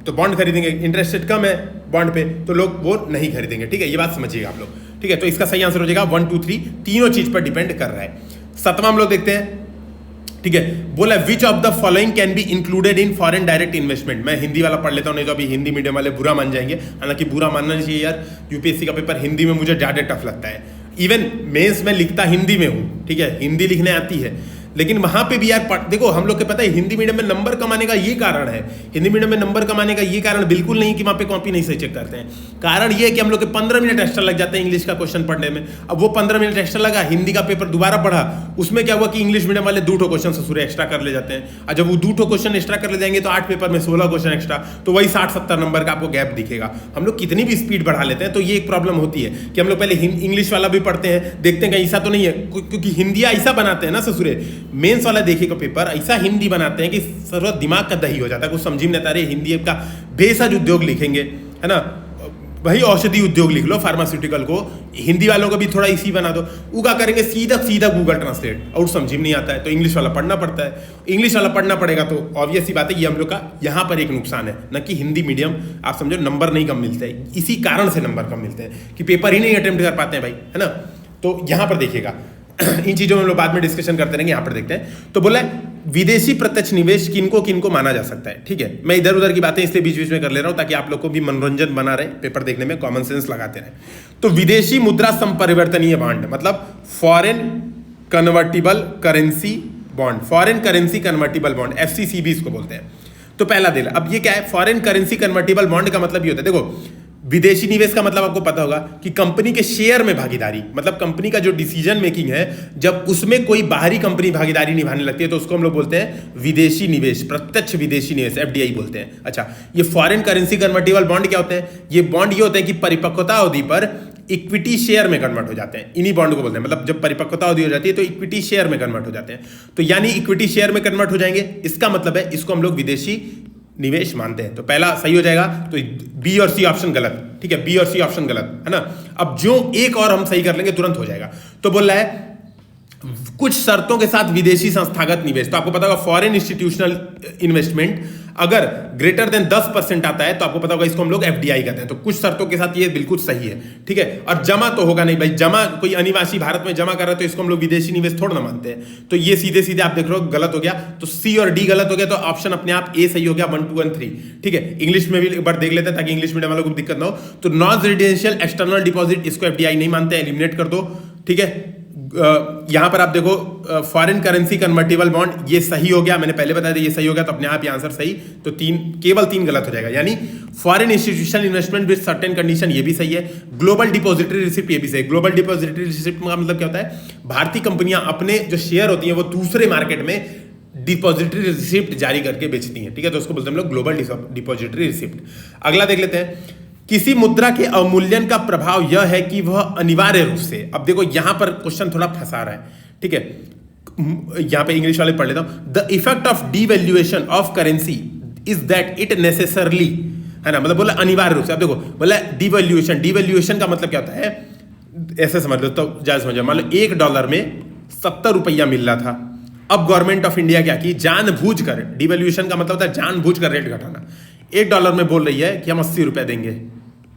तो बॉन्ड खरीदेंगे। इंटरेस्ट रेट कम है बॉन्ड पे तो लोग वो नहीं खरीदेंगे, ठीक है, ये बात समझिएगा आप लोग, ठीक है। तो इसका सही आंसर हो जाएगा 1 2 3, तीनों चीज पर डिपेंड कर रहा है। 7वां हम लोग देखते हैं, ठीक है। बोला विच of the following can be included in foreign direct investment. मैं हिंदी वाला पढ़ लेता हूँ, नहीं तो अभी हिंदी मीडियम वाले बुरा मान जाएंगे, हालांकि बुरा मानना नहीं चाहिए यार, यूपीएससी का पेपर हिंदी में मुझे ज़्यादा टफ लगता है। इवन मेंस में लिखता हिंदी में हूँ, ठीक है, हिंदी लिखने आती है, लेकिन वहां पे भी यार देखो हम लोग के पता है हिंदी मीडियम में नंबर कमाने का ये कारण है, हिंदी मीडियम में नंबर कमाने का ये कारण बिल्कुल नहीं कि वहां पे कॉपी नहीं सही चेक करते हैं। कारण ये है कि हम लोग के 15 मिनट एक्स्ट्रा लग जाते हैं इंग्लिश का क्वेश्चन पढ़ने में। अब वो 15 मिनट एक्स्ट्रा लगा, हिंदी का पेपर दोबारा पढ़ा, उसमें क्या हुआ कि इंग्लिश मीडियम वाले 2 क्वेश्चन ससुरे एक्स्ट्रा कर ले जाते हैं। और जब वो 2 क्वेश्चन एक्स्ट्रा कर ले जाएंगे तो 8 पेपर में 16 क्वेश्चन एक्स्ट्रा, तो वही 60-70 नंबर का आपको गैप दिखेगा। हम लोग कितनी भी स्पीड बढ़ा लेते हैं तो ये एक प्रॉब्लम होती है कि हम लोग पहले इंग्लिश वाला भी पढ़ते हैं, देखते हैं कहीं ऐसा तो नहीं है, क्योंकि हिंदी ऐसा बनाते हैं ना ससुरे, मेंस वाला देखिए का पेपर ऐसा हिंदी बनाते हैं कि सर्व दिमाग का दही हो जाता है, कुछ समझ में नहीं आता। अरे हिंदी का बेसज उद्योग लिखेंगे, है ना, वही औषधि उद्योग लिख लो, फार्मास्यूटिकल को हिंदी वालों को भी थोड़ा इसी बना दो, उगा करेंगे सीधा सीधा गूगल ट्रांसलेट, और समझ में नहीं आता है तो इंग्लिश वाला पढ़ना पड़ता है। इंग्लिश वाला पढ़ना पड़ेगा तो ऑब्वियस सी बात है, ये हम लोग का यहाँ पर एक नुकसान है, न कि हिंदी मीडियम आप समझो नंबर नहीं कम मिलते हैं, इसी कारण से नंबर कम मिलते हैं कि पेपर ही नहीं अटेम्प्ट कर पाते हैं भाई, है ना। तो यहाँ पर देखिएगा इन चीजों में हम लोग बाद में डिस्कशन करते रहेंगे। यहाँ पर देखते हैं तो बोला है विदेशी प्रत्यक्ष निवेश किनको किनको माना जा सकता है, ठीक है। मैं इधर उधर की बातें इसलिए बीच बीच में कर ले रहा हूं ताकि आप लोग को भी मनोरंजन बना रहे, पेपर देखने में कॉमन सेंस लगाते रहे। तो विदेशी मुद्रा संपरिवर्तनीय बॉन्ड मतलब foreign convertible currency bond, foreign currency convertible bond, FCCB इसको बोलते हैं। तो पहला दिल, अब ये क्या है, फॉरेन करेंसी कन्वर्टिबल बॉन्ड का मतलब ये होता है, देखो विदेशी निवेश का मतलब आपको पता होगा कि कंपनी के शेयर में भागीदारी, मतलब कंपनी का जो डिसीजन मेकिंग है जब उसमें कोई बाहरी कंपनी भागीदारी निभाने लगती है तो उसको हम लोग बोलते हैं विदेशी निवेश, प्रत्यक्ष विदेशी निवेश, एफडीआई बोलते हैं। अच्छा, ये फॉरेन करेंसी कन्वर्टिबल बॉन्ड क्या होते हैं, ये बॉन्ड ये होते हैं कि परिपक्वता अवधि पर इक्विटी शेयर में कन्वर्ट हो जाते हैं, इन्हीं बॉन्ड को बोलते हैं। मतलब जब परिपक्वता अवधि हो जाती है तो इक्विटी शेयर में कन्वर्ट हो जाते हैं, तो यानी इक्विटी शेयर में कन्वर्ट हो जाएंगे, इसका मतलब है इसको हम लोग विदेशी निवेश मानते हैं। तो पहला सही हो जाएगा, तो बी और सी ऑप्शन गलत, ठीक है, बी और सी ऑप्शन गलत, है ना। अब जो एक और हम सही कर लेंगे तुरंत हो जाएगा। तो बोल रहा है कुछ शर्तों के साथ विदेशी संस्थागत निवेश, तो आपको पता होगा फॉरेन इंस्टीट्यूशनल इन्वेस्टमेंट अगर ग्रेटर देन 10% आता है तो आपको पता होगा इसको हम लोग एफडीआई कहते हैं। तो कुछ शर्तों के साथ ये बिल्कुल सही है, ठीक है। और जमा तो होगा नहीं भाई, जमा कोई अनिवासी भारत में जमा कर रहा है तो इसको हम लोग विदेशी निवेश थोड़ा ना मानते हैं। तो ये सीधे सीधे आप देख रहे हो गलत हो गया, तो सी और डी गलत हो गया, तो ऑप्शन अपने आप ए सही हो गया, 1 2 1 3, ठीक है। इंग्लिश में भी एक बार देख लेते हैं ताकि इंग्लिश मीडियम वालों को दिक्कत ना हो। तो नॉन रेजिडेंशियल एक्सटर्नल डिपॉजिट, इसको एफडीआई नहीं मानते, एलिमिनेट कर दो, ठीक है। यहां पर आप देखो फॉरेन करेंसी कन्वर्टिबल बॉन्ड, ये सही हो गया, मैंने पहले बताया था ये सही हो गया, तो अपने आप ये आंसर सही, तो केवल 3 गलत हो जाएगा। यानी foreign institutional investment with certain condition, ये भी सही है। ग्लोबल डिपॉजिटरी रिसिप्ट, ये भी सही। ग्लोबल डिपॉजिटरी रिसिप्ट का मतलब क्या होता है, भारतीय कंपनियां अपने जो शेयर होती हैं वो दूसरे मार्केट में डिपॉजिटरी रिसिप्ट जारी करके बेचती हैं, ठीक है, तो उसको बोलते हैं हम लोग ग्लोबल डिपॉजिटरी रिसिप्ट। अगला देख लेते हैं, किसी मुद्रा के अवमूल्यन का प्रभाव यह है कि वह अनिवार्य रूप से, अब देखो यहां पर क्वेश्चन थोड़ा फंसा रहा है, ठीक है, यहां पे इंग्लिश वाले पढ़ लेता हूं। The effect of devaluation of currency is that it necessarily, है ना, मतलब बोला अनिवार्य रूप से। अब देखो बोला डिवैल्यूएशन, डिवैल्यूएशन का मतलब क्या होता है, ऐसे समझ लो तो ज्यादा समझ, मान लो $1 में 70 रुपया मिल रहा था। अब गवर्नमेंट ऑफ इंडिया क्या की, जानबूझ कर, डिवैल्यूएशन का मतलब होता है जानबूझ कर रेट घटाना, $1 में बोल रही है कि हम 80 रुपए देंगे,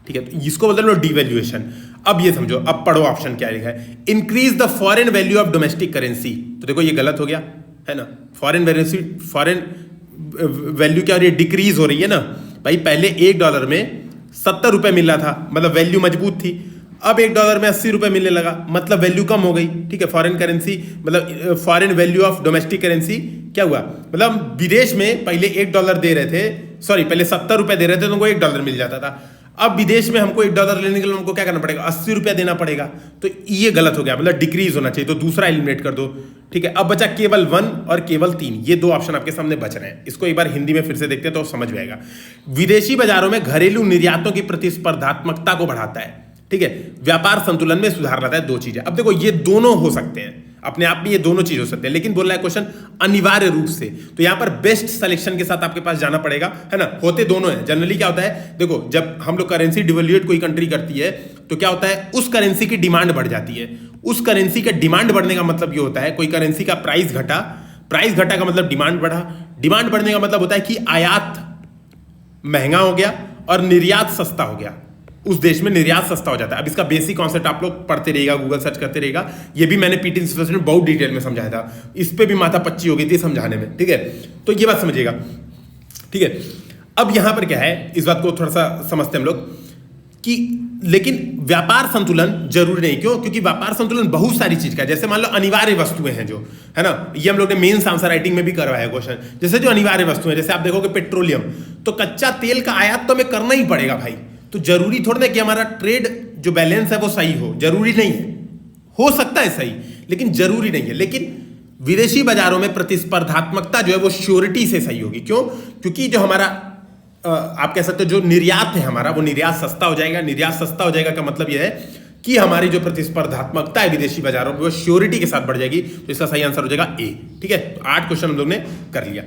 ठीक है, तो इसको बोलते हैं डिवैल्यूएशन। अब ये समझो, अब पढ़ो ऑप्शन क्या लिखा है, increase the foreign value of domestic currency, तो देखो ये गलत हो गया, है ना, फॉरेन वैल्यू क्या हो रही है, डिक्रीज हो रही है ना भाई। पहले $1 में 70 रुपए मिल रहा था, मतलब वैल्यू मजबूत थी, अब $1 में 80 रुपए मिलने लगा, मतलब वैल्यू कम हो गई, ठीक है। फॉरेन करेंसी मतलब foreign value of domestic currency क्या हुआ, मतलब विदेश में पहले $1 दे रहे थे, सॉरी पहले 70 रुपए दे रहे थे तो उनको $1 मिल जाता था, अब विदेश में हमको $1 लेने के लिए हमको क्या करना पड़ेगा, 80 रुपया देना पड़ेगा, तो ये गलत हो गया, मतलब डिक्रीज होना चाहिए, तो दूसरा एलिमिनेट कर दो, ठीक है। अब बचा केवल 1 और केवल 3, ये 2 ऑप्शन आपके सामने बच रहे हैं। इसको एक बार हिंदी में फिर से देखते हैं तो समझ में आएगा। विदेशी बाजारों में घरेलू निर्यातों की प्रतिस्पर्धात्मकता को बढ़ाता है, ठीक है, व्यापार संतुलन में सुधार लाता है, 2 चीजें। अब देखो ये दोनों हो सकते हैं, अपने आप में ये दोनों चीज हो सकते हैं, लेकिन बोल रहा है क्वेश्चन अनिवार्य रूप से, तो यहां पर बेस्ट सिलेक्शन के साथ आपके पास जाना पड़ेगा, है ना। होते दोनों हैं, जनरली क्या होता है, देखो जब हम लोग करेंसी डिवैल्यूएट कोई कंट्री करती है तो क्या होता है, उस करेंसी की डिमांड बढ़ जाती है। उस करेंसी का डिमांड बढ़ने का मतलब ये होता है, कोई करेंसी का प्राइस घटा, प्राइस घटा का मतलब डिमांड बढ़ा, डिमांड बढ़ने का मतलब होता है कि आयात महंगा हो गया और निर्यात सस्ता हो गया। उस देश में निर्यात सस्ता हो जाता है। अब इसका बेसिक कॉन्सेप्ट आप लोग पढ़ते रहिएगा, गूगल सर्च करते रहिएगा, ये भी मैंने पीटी इंस्टीट्यूट में बहुत डिटेल में समझाया था, इस पे भी माथा पच्ची हो गई थी समझाने में, ठीक है। तो ये बात समझिएगा, ठीक है। अब यहां पर क्या है, इस बात को थोड़ा सा समझते हैं हम लोग कि लेकिन व्यापार संतुलन जरूरी नहीं, क्यों? क्योंकि व्यापार संतुलन बहुत सारी चीज का है। जैसे मान लो अनिवार्य वस्तुएं हैं जो है ना, ये हम लोग ने मेंस आंसर राइटिंग में भी करवाया क्वेश्चन। जैसे जो अनिवार्य वस्तुएं, जैसे आप देखोगे पेट्रोलियम, तो कच्चा तेल का आयात तो हमें करना ही पड़ेगा भाई। तो जरूरी थोड़ा ना कि हमारा ट्रेड जो बैलेंस है वो सही हो, जरूरी नहीं है, हो सकता है सही लेकिन जरूरी नहीं है। लेकिन विदेशी बाजारों में प्रतिस्पर्धात्मकता जो है वो श्योरिटी से सही होगी। क्यों? क्योंकि जो हमारा आप कह सकते हो जो निर्यात है हमारा, वो निर्यात सस्ता हो जाएगा। निर्यात सस्ता हो जाएगा का मतलब यह है कि हमारी जो प्रतिस्पर्धात्मकता है विदेशी बाजारों में वो श्योरिटी के साथ बढ़ जाएगी। तो इसका सही आंसर हो जाएगा ए, ठीक है। तो 8 क्वेश्चन हम लोग ने कर लिया।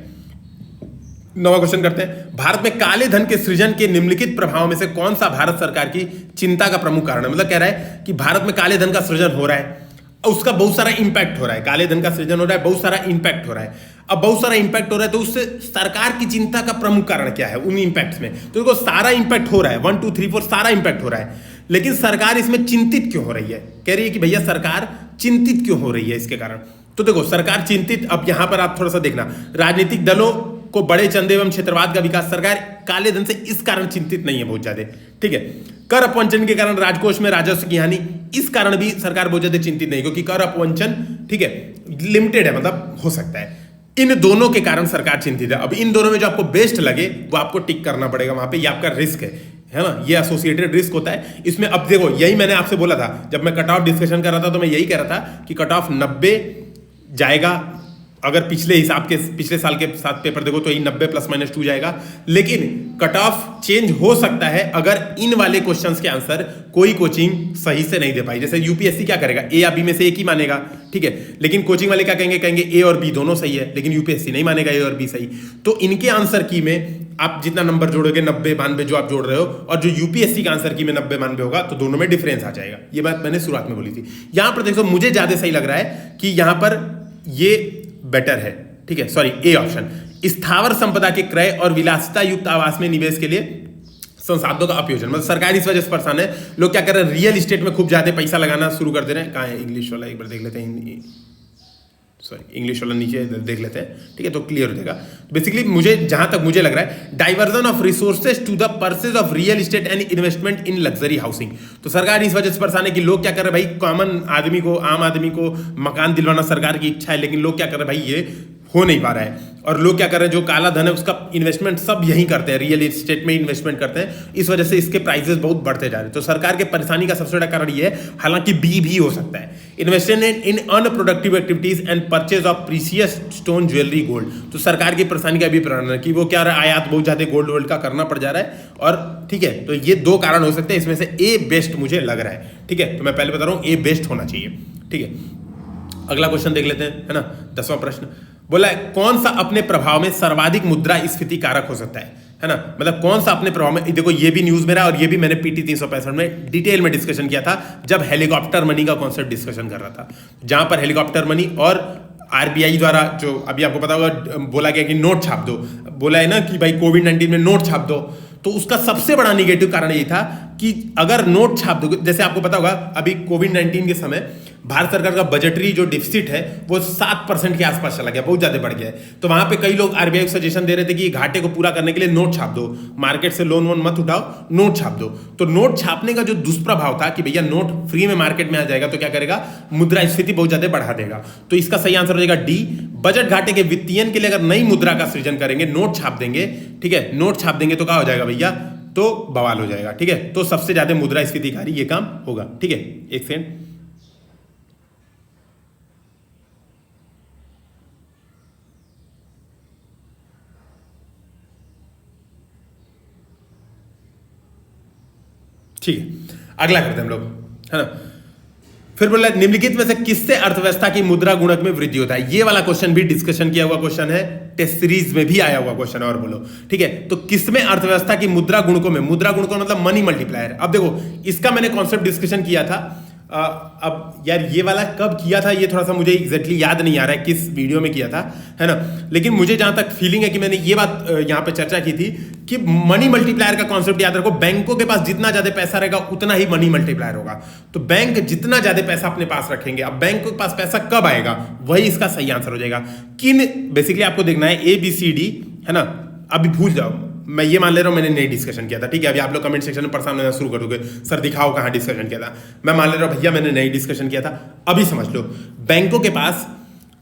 9वां क्वेश्चन करते हैं, भारत में काले धन के सृजन के निम्नलिखित प्रभावों में से कौन सा भारत सरकार की चिंता का प्रमुख कारण है? मतलब कह रहा है कि भारत में काले धन का सृजन हो रहा है, उसका बहुत सारा इंपैक्ट हो रहा है। काले धन का सृजन हो रहा है, बहुत सारा इंपैक्ट हो रहा है। अब बहुत सारा इंपैक्ट हो रहा है तो उससे सरकार की चिंता का प्रमुख कारण क्या है उन इंपैक्ट्स में? तो देखो सारा इंपैक्ट हो रहा है, 1 2 3 4 सारा इंपैक्ट हो रहा है, लेकिन सरकार इसमें चिंतित क्यों हो रही है? कह रही है कि भैया सरकार चिंतित क्यों हो रही है इसके कारण। तो देखो सरकार चिंतित, अब यहां पर आप थोड़ा सा देखना, राजनीतिक दलों को बड़े चंदे एवं क्षेत्रवाद का विकास, सरकार काले धन से इस कारण चिंतित नहीं है बहुत ज्यादा, ठीक है। कर अपवंचन के कारण राजकोष में राजस्व की हानि, इस कारण भी सरकार बहुत ज्यादा चिंतित नहीं, क्योंकि कर अपवंचन, ठीक है, लिमिटेड है, मतलब हो सकता है। इन दोनों के कारण सरकार चिंतित है। अब इन दोनों में जो आपको बेस्ट लगे वो आपको टिक करना पड़ेगा वहां पे, ये आपका रिस्क है ना, ये एसोसिएटेड रिस्क होता है इसमें। अब देखो यही मैंने आपसे बोला था जब मैं कट ऑफ डिस्कशन कर रहा था, तो मैं यही कह रहा था कि कट ऑफ 90 जाएगा। अगर पिछले साल के साथ पेपर देखो तो ये 90 ±2 जाएगा, लेकिन कट ऑफ चेंज हो सकता है अगर इन वाले क्वेश्चंस के आंसर कोई कोचिंग सही से नहीं दे पाई। जैसे यूपीएससी क्या करेगा, ए या बी में से एक ही मानेगा, ठीक है, लेकिन कोचिंग वाले क्या कहेंगे ए और बी दोनों सही है, लेकिन यूपीएससी नहीं मानेगा ए और बी सही। तो इनके आंसर की में आप जितना नंबर जोड़ोगे 90 92 जो आप जोड़ रहे हो, और जो यूपीएससी का आंसर की में 90 92 होगा, तो दोनों में डिफरेंस आ जाएगा। ये बात मैंने शुरुआत में बोली थी। यहां पर देखो मुझे ज्यादा सही लग रहा है कि यहां पर ये बेटर है, ठीक है, सॉरी ए ऑप्शन, स्थावर संपदा के क्रय और विलासिता युक्त आवास में निवेश के लिए संसाधनों का अपयोजन। मतलब सरकार इस वजह से परेशान है, लोग क्या कर रहे हैं, रियल एस्टेट में खूब ज्यादा पैसा लगाना शुरू कर दे रहे हैं। कहाँ है इंग्लिश वाला, एक बार देख लेते हैं, सॉरी इंग्लिश वाला नीचे देख लेते हैं, ठीक है, तो क्लियर हो जाएगा। बेसिकली मुझे जहां तक मुझे लग रहा है, diversion of resources to the purchase of real estate and investment in luxury housing. तो सरकार इस वजह से परेशान है कि लोग क्या कर रहे हैं भाई, कॉमन आदमी को, आम आदमी को मकान दिलवाना सरकार की इच्छा है, लेकिन लोग क्या कर रहे हैं भाई, ये हो नहीं पा रहा है। और लोग क्या कर रहे हैं, जो काला धन है उसका इन्वेस्टमेंट सब यही करते हैं, रियल एस्टेट में इन्वेस्टमेंट करते हैं, इस वजह से इसके प्राइसेस बहुत बढ़ते जा रहे हैं। तो सरकार के परेशानी का सबसे बड़ा कारण ये है, हालांकि बी भी हो सकता है, investment in unproductive activities and purchase of precious stone jewellery gold. तो सरकार की परेशानी का भी कारण है कि वो क्या रहा है, आयात बहुत ज्यादा गोल्ड वोल्ड का करना पड़ जा रहा है, और ठीक है, तो ये 2 कारण हो सकते हैं, इसमें से ए बेस्ट मुझे लग रहा है, ठीक है। तो मैं पहले बता रहा हूं ए बेस्ट होना चाहिए, ठीक है। अगला क्वेश्चन देख लेते हैं, है ना, 10वां प्रश्न बोला है, कौन सा अपने प्रभाव में सर्वाधिक मुद्रा स्फीति कारक हो सकता है ना, मतलब कौन सा अपने प्रभाव में। देखो ये भी न्यूज में रहा, और ये भी मैंने पीटी 365 में डिटेल में डिस्कशन किया था जब हेलीकॉप्टर मनी का कॉन्सेप्ट डिस्कशन कर रहा था, जहां पर हेलीकॉप्टर मनी और आरबीआई द्वारा जो अभी आपको पता होगा बोला गया कि नोट छाप दो, बोला है ना कि भाई कोविड-19 में नोट छाप दो। तो उसका सबसे बड़ा निगेटिव कारण ये था कि अगर नोट छाप दो, जैसे आपको पता होगा अभी कोविड-19 के समय भारत सरकार का बजटरी जो डिफिसिट है वो 7% के आसपास चला गया, बहुत ज्यादा बढ़ गया है। तो वहां पे कई लोग आरबीआई को सजेशन दे रहे थे कि घाटे को पूरा करने के लिए नोट छाप दो, मार्केट से लोन वोन मत उठाओ, नोट छाप दो। तो नोट छापने का जो दुष्प्रभाव था कि भैया नोट फ्री में मार्केट में आ जाएगा, तो क्या करेगा, मुद्रास्फीति बहुत ज्यादा बढ़ा देगा। तो इसका सही आंसर हो जाएगा डी, बजट घाटे के वित्तीयन के लिए अगर नई मुद्रा का सृजन करेंगे, नोट छाप देंगे, ठीक है, नोट छाप देंगे तो क्या हो जाएगा भैया, तो बवाल हो जाएगा, ठीक है। तो सबसे ज्यादा मुद्रास्फीतिकारी ये काम होगा, ठीक है। एक सेकंड, ठीक है, अगला करते हैं हम लोग, है ना। फिर बोला निम्नलिखित में से किससे अर्थव्यवस्था की मुद्रा गुणक में वृद्धि होता है। ये वाला क्वेश्चन भी डिस्कशन किया हुआ क्वेश्चन है, टेस्ट सीरीज में भी आया हुआ क्वेश्चन है, और बोलो, ठीक है। तो किसमें अर्थव्यवस्था की मुद्रा गुणकों में, मुद्रा गुणकों मतलब मनी मल्टीप्लायर। अब देखो इसका मैंने कॉन्सेप्ट डिस्कशन किया था अब यार ये वाला कब किया था ये थोड़ा सा मुझे एग्जैक्टली याद नहीं आ रहा है किस वीडियो में किया था, है ना। लेकिन मुझे जहां तक फीलिंग है कि मैंने ये बात यहाँ पे चर्चा की थी कि मनी मल्टीप्लायर का कॉन्सेप्ट याद रखो। बैंकों के पास जितना ज्यादा पैसा रहेगा उतना ही मनी मल्टीप्लायर होगा। तो बैंक जितना ज्यादा पैसा अपने पास रखेंगे, अब बैंक के पास पैसा कब आएगा वही इसका सही आंसर हो जाएगा। किन बेसिकली आपको देखना है ABCD, है ना। अभी भूल जाओ, मैं ये मान ले रहा हूं मैंने नहीं डिस्कशन किया था, ठीक है। अभी आप लोग कमेंट सेक्शन में परेशान होना शुरू कर दोगे, सर दिखाओ कहां डिस्कशन किया था। मैं मान ले रहा हूं भैया मैंने नहीं डिस्कशन किया था। अभी समझ लो, बैंकों के पास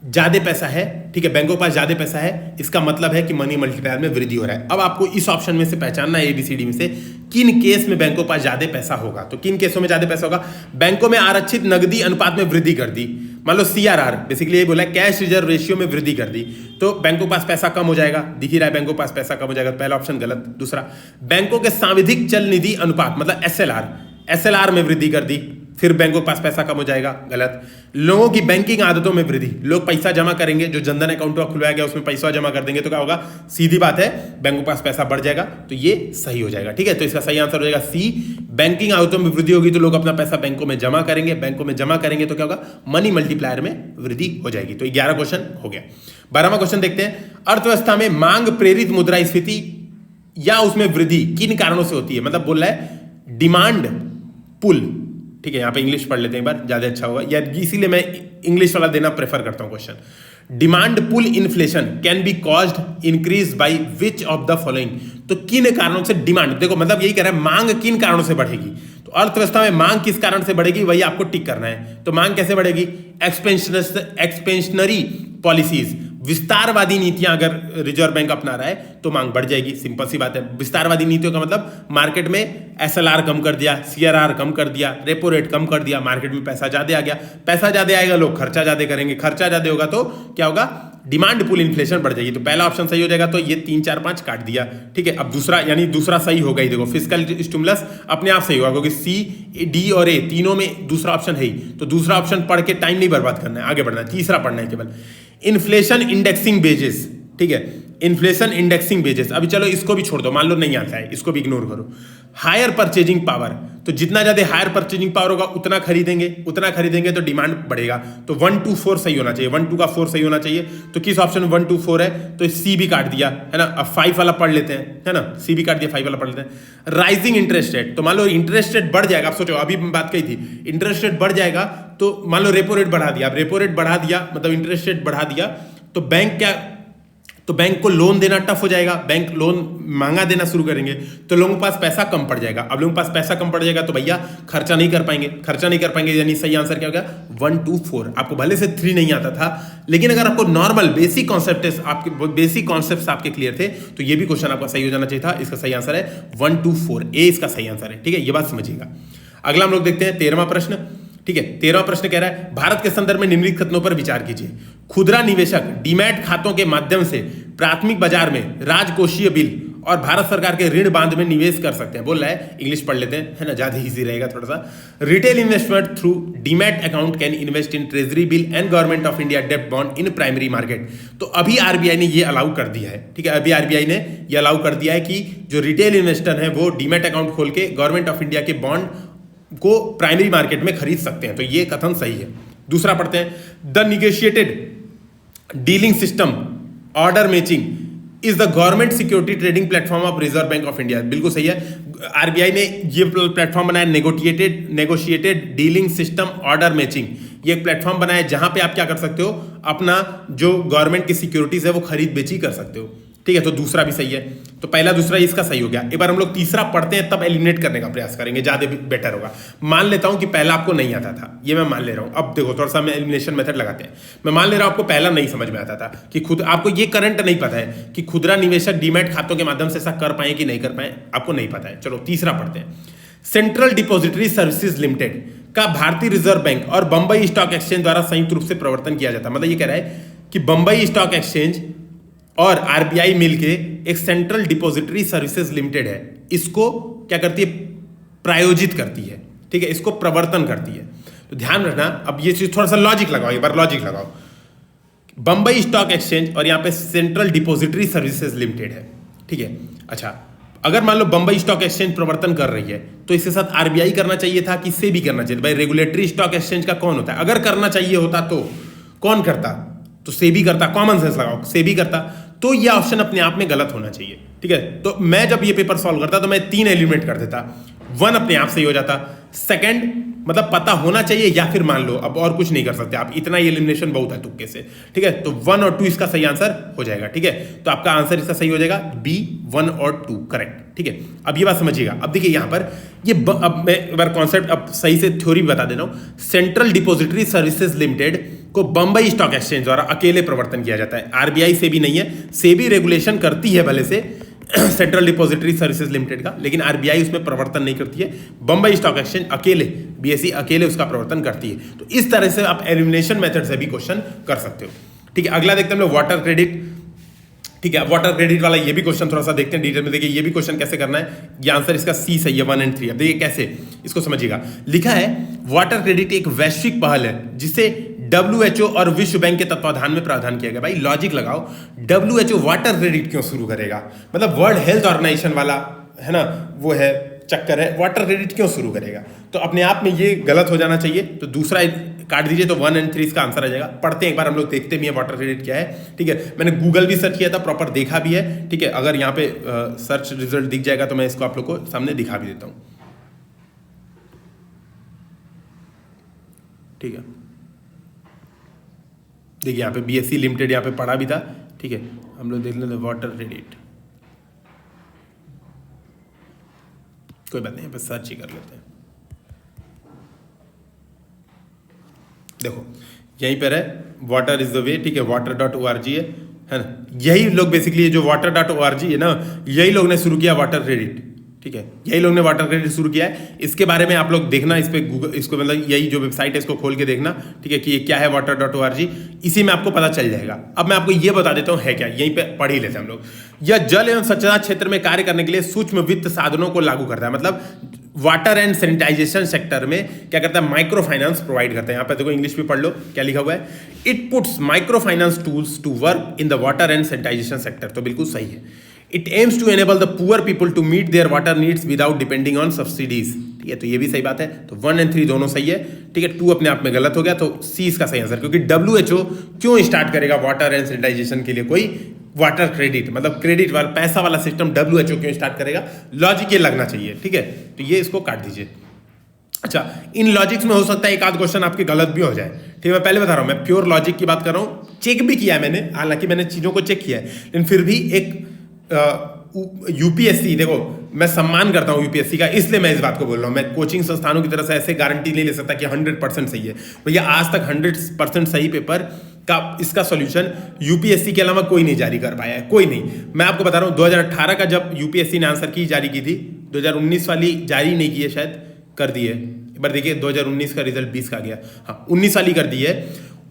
ज्यादा पैसा है, ठीक है। बैंकों के पास ज्यादा पैसा है, इसका मतलब है कि मनी मल्टीप्लायर में वृद्धि हो रहा है। अब आपको इस ऑप्शन में से पहचानना है ABCD में से किन केस में बैंकों के पास ज्यादा पैसा होगा। तो किन केसों में ज्यादा पैसा होगा? बैंकों में आरक्षित नकदी अनुपात में वृद्धि कर दी, मान लो CRR, बेसिकली ये बोला कैश रिजर्व रेशियो में वृद्धि कर दी, तो बैंकों के पास पैसा कम हो जाएगा। दिख ही रहा है बैंकों के पास पैसा कम हो जाएगा, पहला ऑप्शन गलत। दूसरा, बैंकों के सांविधिक चल निधि अनुपात मतलब SLR में वृद्धि कर दी, फिर बैंकों के पास पैसा कम हो जाएगा, गलत। लोगों की बैंकिंग आदतों में वृद्धि, लोग पैसा जमा करेंगे, जो जनधन अकाउंट खुलवाया गया उसमें पैसा जमा कर देंगे तो क्या होगा? सीधी बात है बैंकों के पास पैसा बढ़ जाएगा, तो ये सही हो जाएगा, ठीक है। तो इसका सही आंसर हो जाएगा C, बैंकिंग आदतों में वृद्धि होगी तो लोग अपना पैसा बैंकों में जमा करेंगे, बैंकों में जमा करेंगे तो क्या होगा? मनी मल्टीप्लायर में वृद्धि हो जाएगी। तो 11 क्वेश्चन हो गया। 12वां क्वेश्चन देखते हैं, अर्थव्यवस्था में मांग प्रेरित मुद्रास्फीति या उसमें वृद्धि किन कारणों से होती है? मतलब बोल रहा है डिमांड पुल, ठीक है। यहां पे इंग्लिश पढ़ लेते हैं एक बार, ज्यादा अच्छा होगा यार, इसीलिए मैं इंग्लिश वाला देना प्रेफर करता हूं question. Demand pull inflation can be caused increase by which of the following. तो किन कारणों से डिमांड, देखो मतलब यही कह रहा है मांग किन कारणों से बढ़ेगी। तो अर्थव्यवस्था में मांग किस कारण से बढ़ेगी वही आपको टिक करना है। तो मांग कैसे बढ़ेगी? एक्सपेंशनरी पॉलिसीज, विस्तारवादी नीतियां अगर रिजर्व बैंक अपना रहा है तो मांग बढ़ जाएगी, सिंपल सी बात है। विस्तारवादी नीतियों का मतलब मार्केट में SLR कम कर दिया, CRR कम कर दिया, रेपो रेट कम कर दिया, मार्केट में पैसा ज्यादा आ गया, पैसा ज्यादा आएगा लोग खर्चा ज्यादा करेंगे, खर्चा ज्यादा होगा तो क्या होगा? डिमांड पुल इन्फ्लेशन बढ़ जाएगी। तो पहला ऑप्शन सही हो जाएगा, तो ये 3 4 5 काट दिया, ठीक है। अब दूसरा, यानी दूसरा सही होगा ही। देखो फिस्कल स्टिमुलस अपने आप सही होगा क्योंकि C, D और A तीनों में दूसरा ऑप्शन है ही, तो दूसरा ऑप्शन पढ़ के टाइम नहीं बर्बाद करना है, आगे बढ़ना है। तीसरा पढ़ना है केवल इन्फ्लेशन इंडेक्सिंग बेजेस, ठीक है। इन्फ्लेशन इंडेक्सिंग बेजेस, अभी चलो इसको भी छोड़ दो, मान लो नहीं आता है, इसको भी इग्नोर करो। हायर परचेजिंग पावर, तो जितना ज्यादा हायर परचेजिंग पावर होगा उतना खरीदेंगे तो डिमांड बढ़ेगा। तो 1 2 4 सही होना चाहिए, 1 2 का 4 सही होना चाहिए। तो किस ऑप्शन में 1 2 4 है? तो C भी काट दिया, है ना। अब 5 वाला पढ़ लेते हैं, है ना। C भी काट दिया, 5 वाला पढ़ लेते हैं। राइजिंग इंटरेस्ट रेट, तो मान लो इंटरेस्ट रेट बढ़ जाएगा। आप सोचो, अभी बात कही थी इंटरेस्ट रेट बढ़ जाएगा, तो मान लो रेपो रेट बढ़ा दिया। अब रेपो रेट बढ़ा दिया मतलब इंटरेस्ट रेट बढ़ा दिया, तो बैंक को लोन देना टफ हो जाएगा, बैंक लोन महंगा देना शुरू करेंगे, तो लोगों के पास पैसा कम पड़ जाएगा। अब लोगों के पास पैसा कम पड़ जाएगा तो भैया खर्चा नहीं कर पाएंगे, यानी सही आंसर क्या होगा? 1 2 4। आपको भले से 3 नहीं आता था, लेकिन अगर आपको नॉर्मल बेसिक कॉन्सेप्ट आपके क्लियर थे तो ये भी क्वेश्चन आपका सही हो जाना चाहिए था। इसका सही आंसर है 1 2 4, A इसका सही आंसर है, ठीक है। ये बात समझिएगा। अगला हम लोग देखते हैं 13वां प्रश्न, ठीक है। 13वां प्रश्न कह रहा है, भारत के संदर्भ में निम्नलिखित कथनों पर विचार कीजिए। खुदरा निवेशक डीमैट खातों के माध्यम से प्राथमिक बाजार में राजकोषीय बिल और भारत सरकार के ऋण बांध में निवेश कर सकते हैं। बोल रहा है, इंग्लिश पढ़ लेते हैं, है ना, ज्यादा इजी रहेगा थोड़ा सा। Retail investment through demat account can invest in treasury bill and government of India डेब्ट बॉन्ड इन प्राइमरी मार्केट। तो अभी RBI ने ये अलाउ कर दिया है, ठीक है। अभी RBI ने ये अलाउ कर दिया है कि जो रिटेल इन्वेस्टर है वो डीमैट अकाउंट खोल के गवर्नमेंट ऑफ इंडिया के बॉन्ड को प्राइमरी मार्केट में खरीद सकते हैं। तो ये कथन सही है। दूसरा पढ़ते हैं, the negotiated dealing system order matching is the government security trading platform of reserve bank of India. बिल्कुल सही है। RBI ने ये प्लेटफॉर्म बनाया, negotiated dealing system order matching. ये एक प्लेटफॉर्म बनाया है जहां पे आप क्या कर सकते हो, अपना जो गवर्नमेंट की सिक्योरिटीज है वो खरीद बेची कर सकते हो, ठीक है। तो दूसरा भी सही है। तो पहला दूसरा इसका सही हो गया। एक बार हम लोग तीसरा पढ़ते हैं, तब एलिमिनेट करने का प्रयास करेंगे, ज्यादा बेटर होगा। मान लेता हूं कि पहला आपको नहीं आता था, ये मैं मान ले रहा हूं। अब देखो थोड़ा सा मैं एलिमिनेशन मेथड लगाते हैं। मैं मान ले रहा हूं आपको पहला नहीं समझ में आता था कि खुद आपको ये करंट नहीं पता है कि खुदरा निवेशक डीमैट खातों के माध्यम से ऐसा कर पाए कि नहीं कर पाए, आपको नहीं पता है। चलो तीसरा पढ़ते हैं। सेंट्रल डिपॉजिटरी सर्विसेज लिमिटेड का भारतीय रिजर्व बैंक और बंबई स्टॉक एक्सचेंज द्वारा संयुक्त रूप से प्रवर्तन किया जाता है। मतलब ये कह रहा है कि बंबई स्टॉक एक्सचेंज और RBI मिलके एक सेंट्रल डिपॉजिटरी सर्विसेज लिमिटेड है, इसको क्या करती है? प्रायोजित करती है, ठीक है, इसको प्रवर्तन करती है। तो ध्यान रखना, अब ये चीज थोड़ा सा लॉजिक लगाओ, एक बार लॉजिक लगाओ। बंबई स्टॉक एक्सचेंज और यहां पे सेंट्रल डिपॉजिटरी सर्विसेज लिमिटेड है, ठीक है। अच्छा, अगर मान लो बंबई स्टॉक एक्सचेंज प्रवर्तन कर रही है तो इसके साथ आरबीआई करना चाहिए था कि सेबी करना चाहिए? भाई रेगुलेटरी स्टॉक एक्सचेंज का कौन होता है? अगर करना चाहिए होता तो कौन करता? तो सेबी करता। कॉमन सेंस लगाओ, सेबी करता। तो ये ऑप्शन अपने आप में गलत होना चाहिए, ठीक है। तो मैं जब ये पेपर सॉल्व करता तो मैं 3 एलिमिनेट कर देता। 1 अपने आप सही हो जाता। सेकंड मतलब पता होना चाहिए या फिर मान लो, अब और कुछ नहीं कर सकते आप, इतना ही एलिमिनेशन बहुत है तुक्के से, ठीक है। तो 1 और 2 इसका सही आंसर हो जाएगा, ठीक है। तो आपका आंसर इसका सही हो जाएगा बी, 1 और 2 करेक्ट, ठीक है। अब ये बात समझिएगा। अब देखिए यहां पर ये अब मैं एक बार कॉन्सेप्ट अब सही से थ्योरी बता दे रहा हूं। सेंट्रल डिपॉजिटरी सर्विसेज लिमिटेड को बंबई स्टॉक एक्सचेंज द्वारा अकेले प्रवर्तन किया जाता है। आरबीआई सेबी नहीं है। सेबी रेगुलेशन करती है भले से सेंट्रल डिपॉजिटरी सर्विसेज लिमिटेड का, लेकिन आरबीआई उसमें प्रवर्तन नहीं करती है। बंबई स्टॉक एक्सचेंज अकेले, बीएसई अकेले उसका प्रवर्तन करती है। तो इस तरह से आप एलिमिनेशन मेथड से भी क्वेश्चन कर सकते हो, ठीक है। अगला देखते हैं हम लोग वाटर क्रेडिट, ठीक है। वाटर क्रेडिट वाला ये भी क्वेश्चन थोड़ा सा देखते हैं डिटेल में। देखिए ये भी क्वेश्चन कैसे करना है। ये आंसर इसका सी सही है, 1 और 3। अब देखिए कैसे, इसको समझिएगा। लिखा है वाटर क्रेडिट एक वैश्विक पहल है जिसे WHO और विश्व बैंक के तत्वाधान में प्रावधान किया गया। भाई लॉजिक लगाओ, WHO वाटर क्रेडिट क्यों शुरू करेगा? मतलब वर्ल्ड हेल्थ ऑर्गेनाइजेशन वाला है ना, वो है चक्कर है, वाटर क्रेडिट क्यों शुरू करेगा? तो अपने आप में ये गलत हो जाना चाहिए। तो दूसरा काट दीजिए, तो 1 और 3 इसका आंसर आ जाएगा। पढ़ते हैं एक बार, हम लोग देखते भी हैं वाटर क्रेडिट क्या है, ठीक है। मैंने गूगल भी सर्च किया था, प्रॉपर देखा भी है, ठीक है। अगर यहाँ पे सर्च रिजल्ट दिख जाएगा तो मैं इसको आप लोग को सामने दिखा भी देता हूँ, ठीक है। देखिए यहाँ पे बीएसई लिमिटेड यहाँ पे पढ़ा भी था, ठीक है। हम लोग देख लेते हैं वाटर क्रेडिट, कोई बात नहीं, यहाँ पे सर्च ही कर लेते हैं। देखो यहीं पर है वाटर इज द वे, ठीक है। water.org है ना। यही लोग बेसिकली जो water.org है ना, यही लोग ने शुरू किया वाटर क्रेडिट, ठीक है। यही लोग ने वाटर क्रेडिट शुरू किया है। इसके बारे में आप लोग देखना, इस पे गूगल, इसको मतलब यही जो वेबसाइट है इसको खोल के देखना, ठीक है, कि ये क्या है water.org। इसी में आपको पता चल जाएगा। अब मैं आपको ये बता देता हूँ है क्या, यहीं पे पढ़ ही लेते हैं हम लोग। यह जल एवं स्वच्छता क्षेत्र में कार्य करने के लिए सूक्ष्म वित्त साधनों को लागू करता है। मतलब वाटर एंड सैनिटाइजेशन सेक्टर में क्या करता है, माइक्रो फाइनेंस प्रोवाइड करता है। यहाँ पे देखो इंग्लिश में पढ़ लो क्या लिखा हुआ है, it puts micro finance tools to work in the water and sanitization sector. तो बिल्कुल सही है। It aims to enable the poor people to meet their water needs without depending on subsidies, ठीक है। तो ये भी सही बात है। तो 1 और 3 दोनों सही है, ठीक है। 2 अपने आप में गलत हो गया, तो सी इसका सही आंसर। क्योंकि WHO क्यों स्टार्ट करेगा वाटर एंड सैनिटाइजेशन के लिए कोई वाटर क्रेडिट, मतलब क्रेडिट वाला पैसा वाला सिस्टम WHO क्यों स्टार्ट करेगा? लॉजिक ये लगना चाहिए, ठीक है। तो ये इसको काट दीजिए। अच्छा, इन लॉजिक्स में हो सकता है एक आध क्वेश्चन आपके गलत भी हो जाए, ठीक है। मैं पहले बता रहा हूं, मैं प्योर लॉजिक की बात कर रहा हूं। चेक भी किया है मैंने, हालांकि मैंने चीजों को चेक किया है, लेकिन फिर भी एक यूपीएससी, देखो मैं सम्मान करता हूं यूपीएससी का, इसलिए मैं इस बात को बोल रहा हूं। मैं कोचिंग संस्थानों की तरफ से ऐसे गारंटी नहीं ले सकता कि 100% सही है। भैया आज तक 100% सही पेपर का इसका सॉल्यूशन यूपीएससी के अलावा कोई नहीं जारी कर पाया है, कोई नहीं। मैं आपको बता रहा हूं 2018 का जब यूपीएससी ने आंसर की जारी की थी, 2019 वाली जारी नहीं की है, शायद कर दी है। एक बार देखिए 2019 का रिजल्ट 20 का गया, हाँ 19 वाली कर दी है।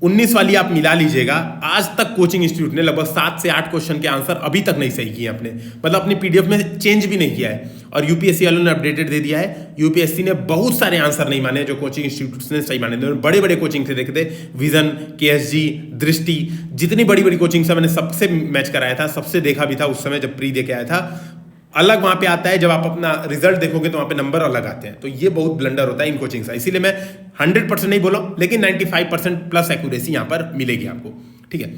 19 वाली आप मिला लीजिएगा, आज तक कोचिंग इंस्टीट्यूट ने लगभग 7 से 8 क्वेश्चन के आंसर अभी तक नहीं सही किए अपने, मतलब अपनी पीडीएफ में चेंज भी नहीं किया है। और यूपीएससी वालों ने अपडेटेड दे दिया है। यूपीएससी ने बहुत सारे आंसर नहीं माने जो कोचिंग इंस्टीट्यूट ने सही माने। बड़े बड़े कोचिंग से देखे थे, विजन, केएसजी, दृष्टि, जितनी बड़ी बड़ी कोचिंग से मैंने सबसे मैच कराया था, सबसे देखा भी था उस समय जब प्री दे के आया था। अलग वहां पे आता है, जब आप अपना रिजल्ट देखोगे तो वहां पे नंबर अलग आते हैं। तो ये बहुत ब्लंडर होता है इन कोचिंग से, इसीलिए मैं 100% नहीं बोला, लेकिन 95% प्लस एक्यूरेसी यहां पर मिलेगी आपको, ठीक है।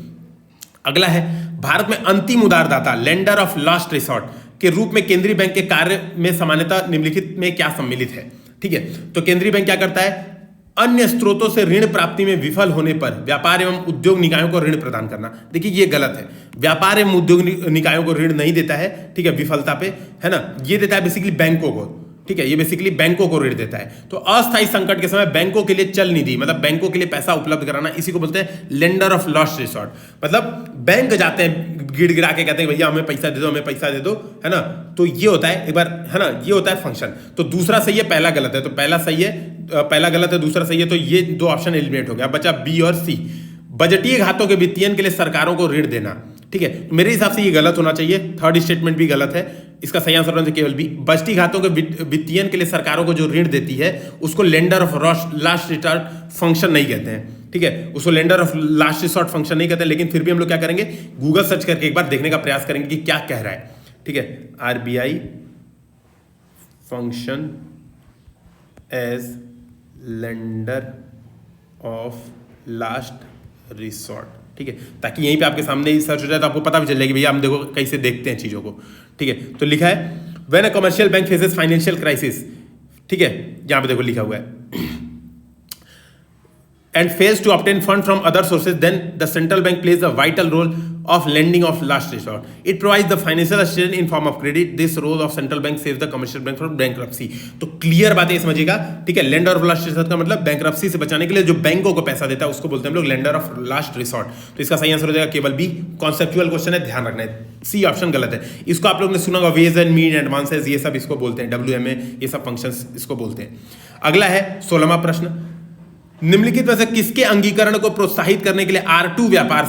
अगला है, भारत में अंतिम उधारदाता लेंडर ऑफ लास्ट रिसोर्ट के रूप में केंद्रीय बैंक के कार्य में सामान्यतः निम्नलिखित में क्या सम्मिलित है, ठीक है। तो केंद्रीय बैंक क्या करता है, अन्य स्रोतों से ऋण प्राप्ति में विफल होने पर व्यापार एवं उद्योग निकायों को ऋण प्रदान करना। देखिए ये गलत है, व्यापार एवं उद्योग निकायों को ऋण नहीं देता है, ठीक है, विफलता पे, है ना। ये देता है बेसिकली बैंकों को, ठीक है, ये बेसिकली बैंकों को ऋण देता है। तो अस्थायी संकट के समय बैंकों के लिए चल निधि, मतलब बैंकों के लिए पैसा उपलब्ध कराना, इसी को बोलते हैं लेंडर ऑफ लास्ट रिसोर्ट। मतलब बैंक जाते हैं गिड़गिड़ा के, कहते हैं भैया हमें पैसा दे दो, हमें पैसा दे दो, है ना। तो ये होता है एक बार, है ना, ये होता है फंक्शन। तो दूसरा सही है, पहला गलत है। तो पहला सही है, पहला गलत है, दूसरा सही है। तो ये 2 ऑप्शन एलिमिनेट हो गया, बचा बी और सी। बजटीय खातों के वित्तीयन के लिए सरकारों को ऋण देना, ठीक है। मेरे हिसाब से ये गलत होना चाहिए, थर्ड स्टेटमेंट भी गलत है। इसका सही आंसर होना चाहिए केवल बी। बजटीय खातों के वित्तीयन के लिए सरकारों को जो ऋण देती है उसको lender of last resort function नहीं कहते हैं, ठीक है, उसको lender of last resort function नहीं कहते। लेकिन फिर भी हम लोग क्या करेंगे, गूगल सर्च करके एक बार देखने का प्रयास करेंगे कि क्या कह रहा है। ठीक है, RBI function as lender of last resort, ठीक है, ताकि यहीं पे आपके सामने ही सर्च हो जाए तो आपको पता भी चल जाएगा भैया हम देखो कैसे देखते हैं चीज़ों को, ठीक है। तो लिखा है when a commercial bank faces financial crisis, ठीक है, यहां पे देखो लिखा हुआ है and fails to obtain fund from other sources, then the central bank plays a vital role of lending of last resort. It provides the financial assistance in form of credit. This role of central bank saves the commercial bank from bankruptcy. तो clear बात है, समझिएगा, ठीक है। Lender of last resort का मतलब bankruptcy से बचाने के लिए जो बैंकों को पैसा देता है उसको बोलते हैं हम लोग लेंडर ऑफ लास्ट रिसोर्ट। तो इसका सही आंसर हो जाएगा केवल बी। कॉन्सेप्चुअल क्वेश्चन है, ध्यान रखना है, सी ऑप्शन गलत है। इसको आप लोग ने सुना होगा, वेज एंड मीन एडवांसेस, ये सब इसको बोलते हैं, WMA, ये सब फंक्शंस इसको बोलते हैं। अगला है 16वां प्रश्न, निम्नलिखित में से किसके अंगीकरण को प्रोत्साहित करने के लिए R2 व्यवहार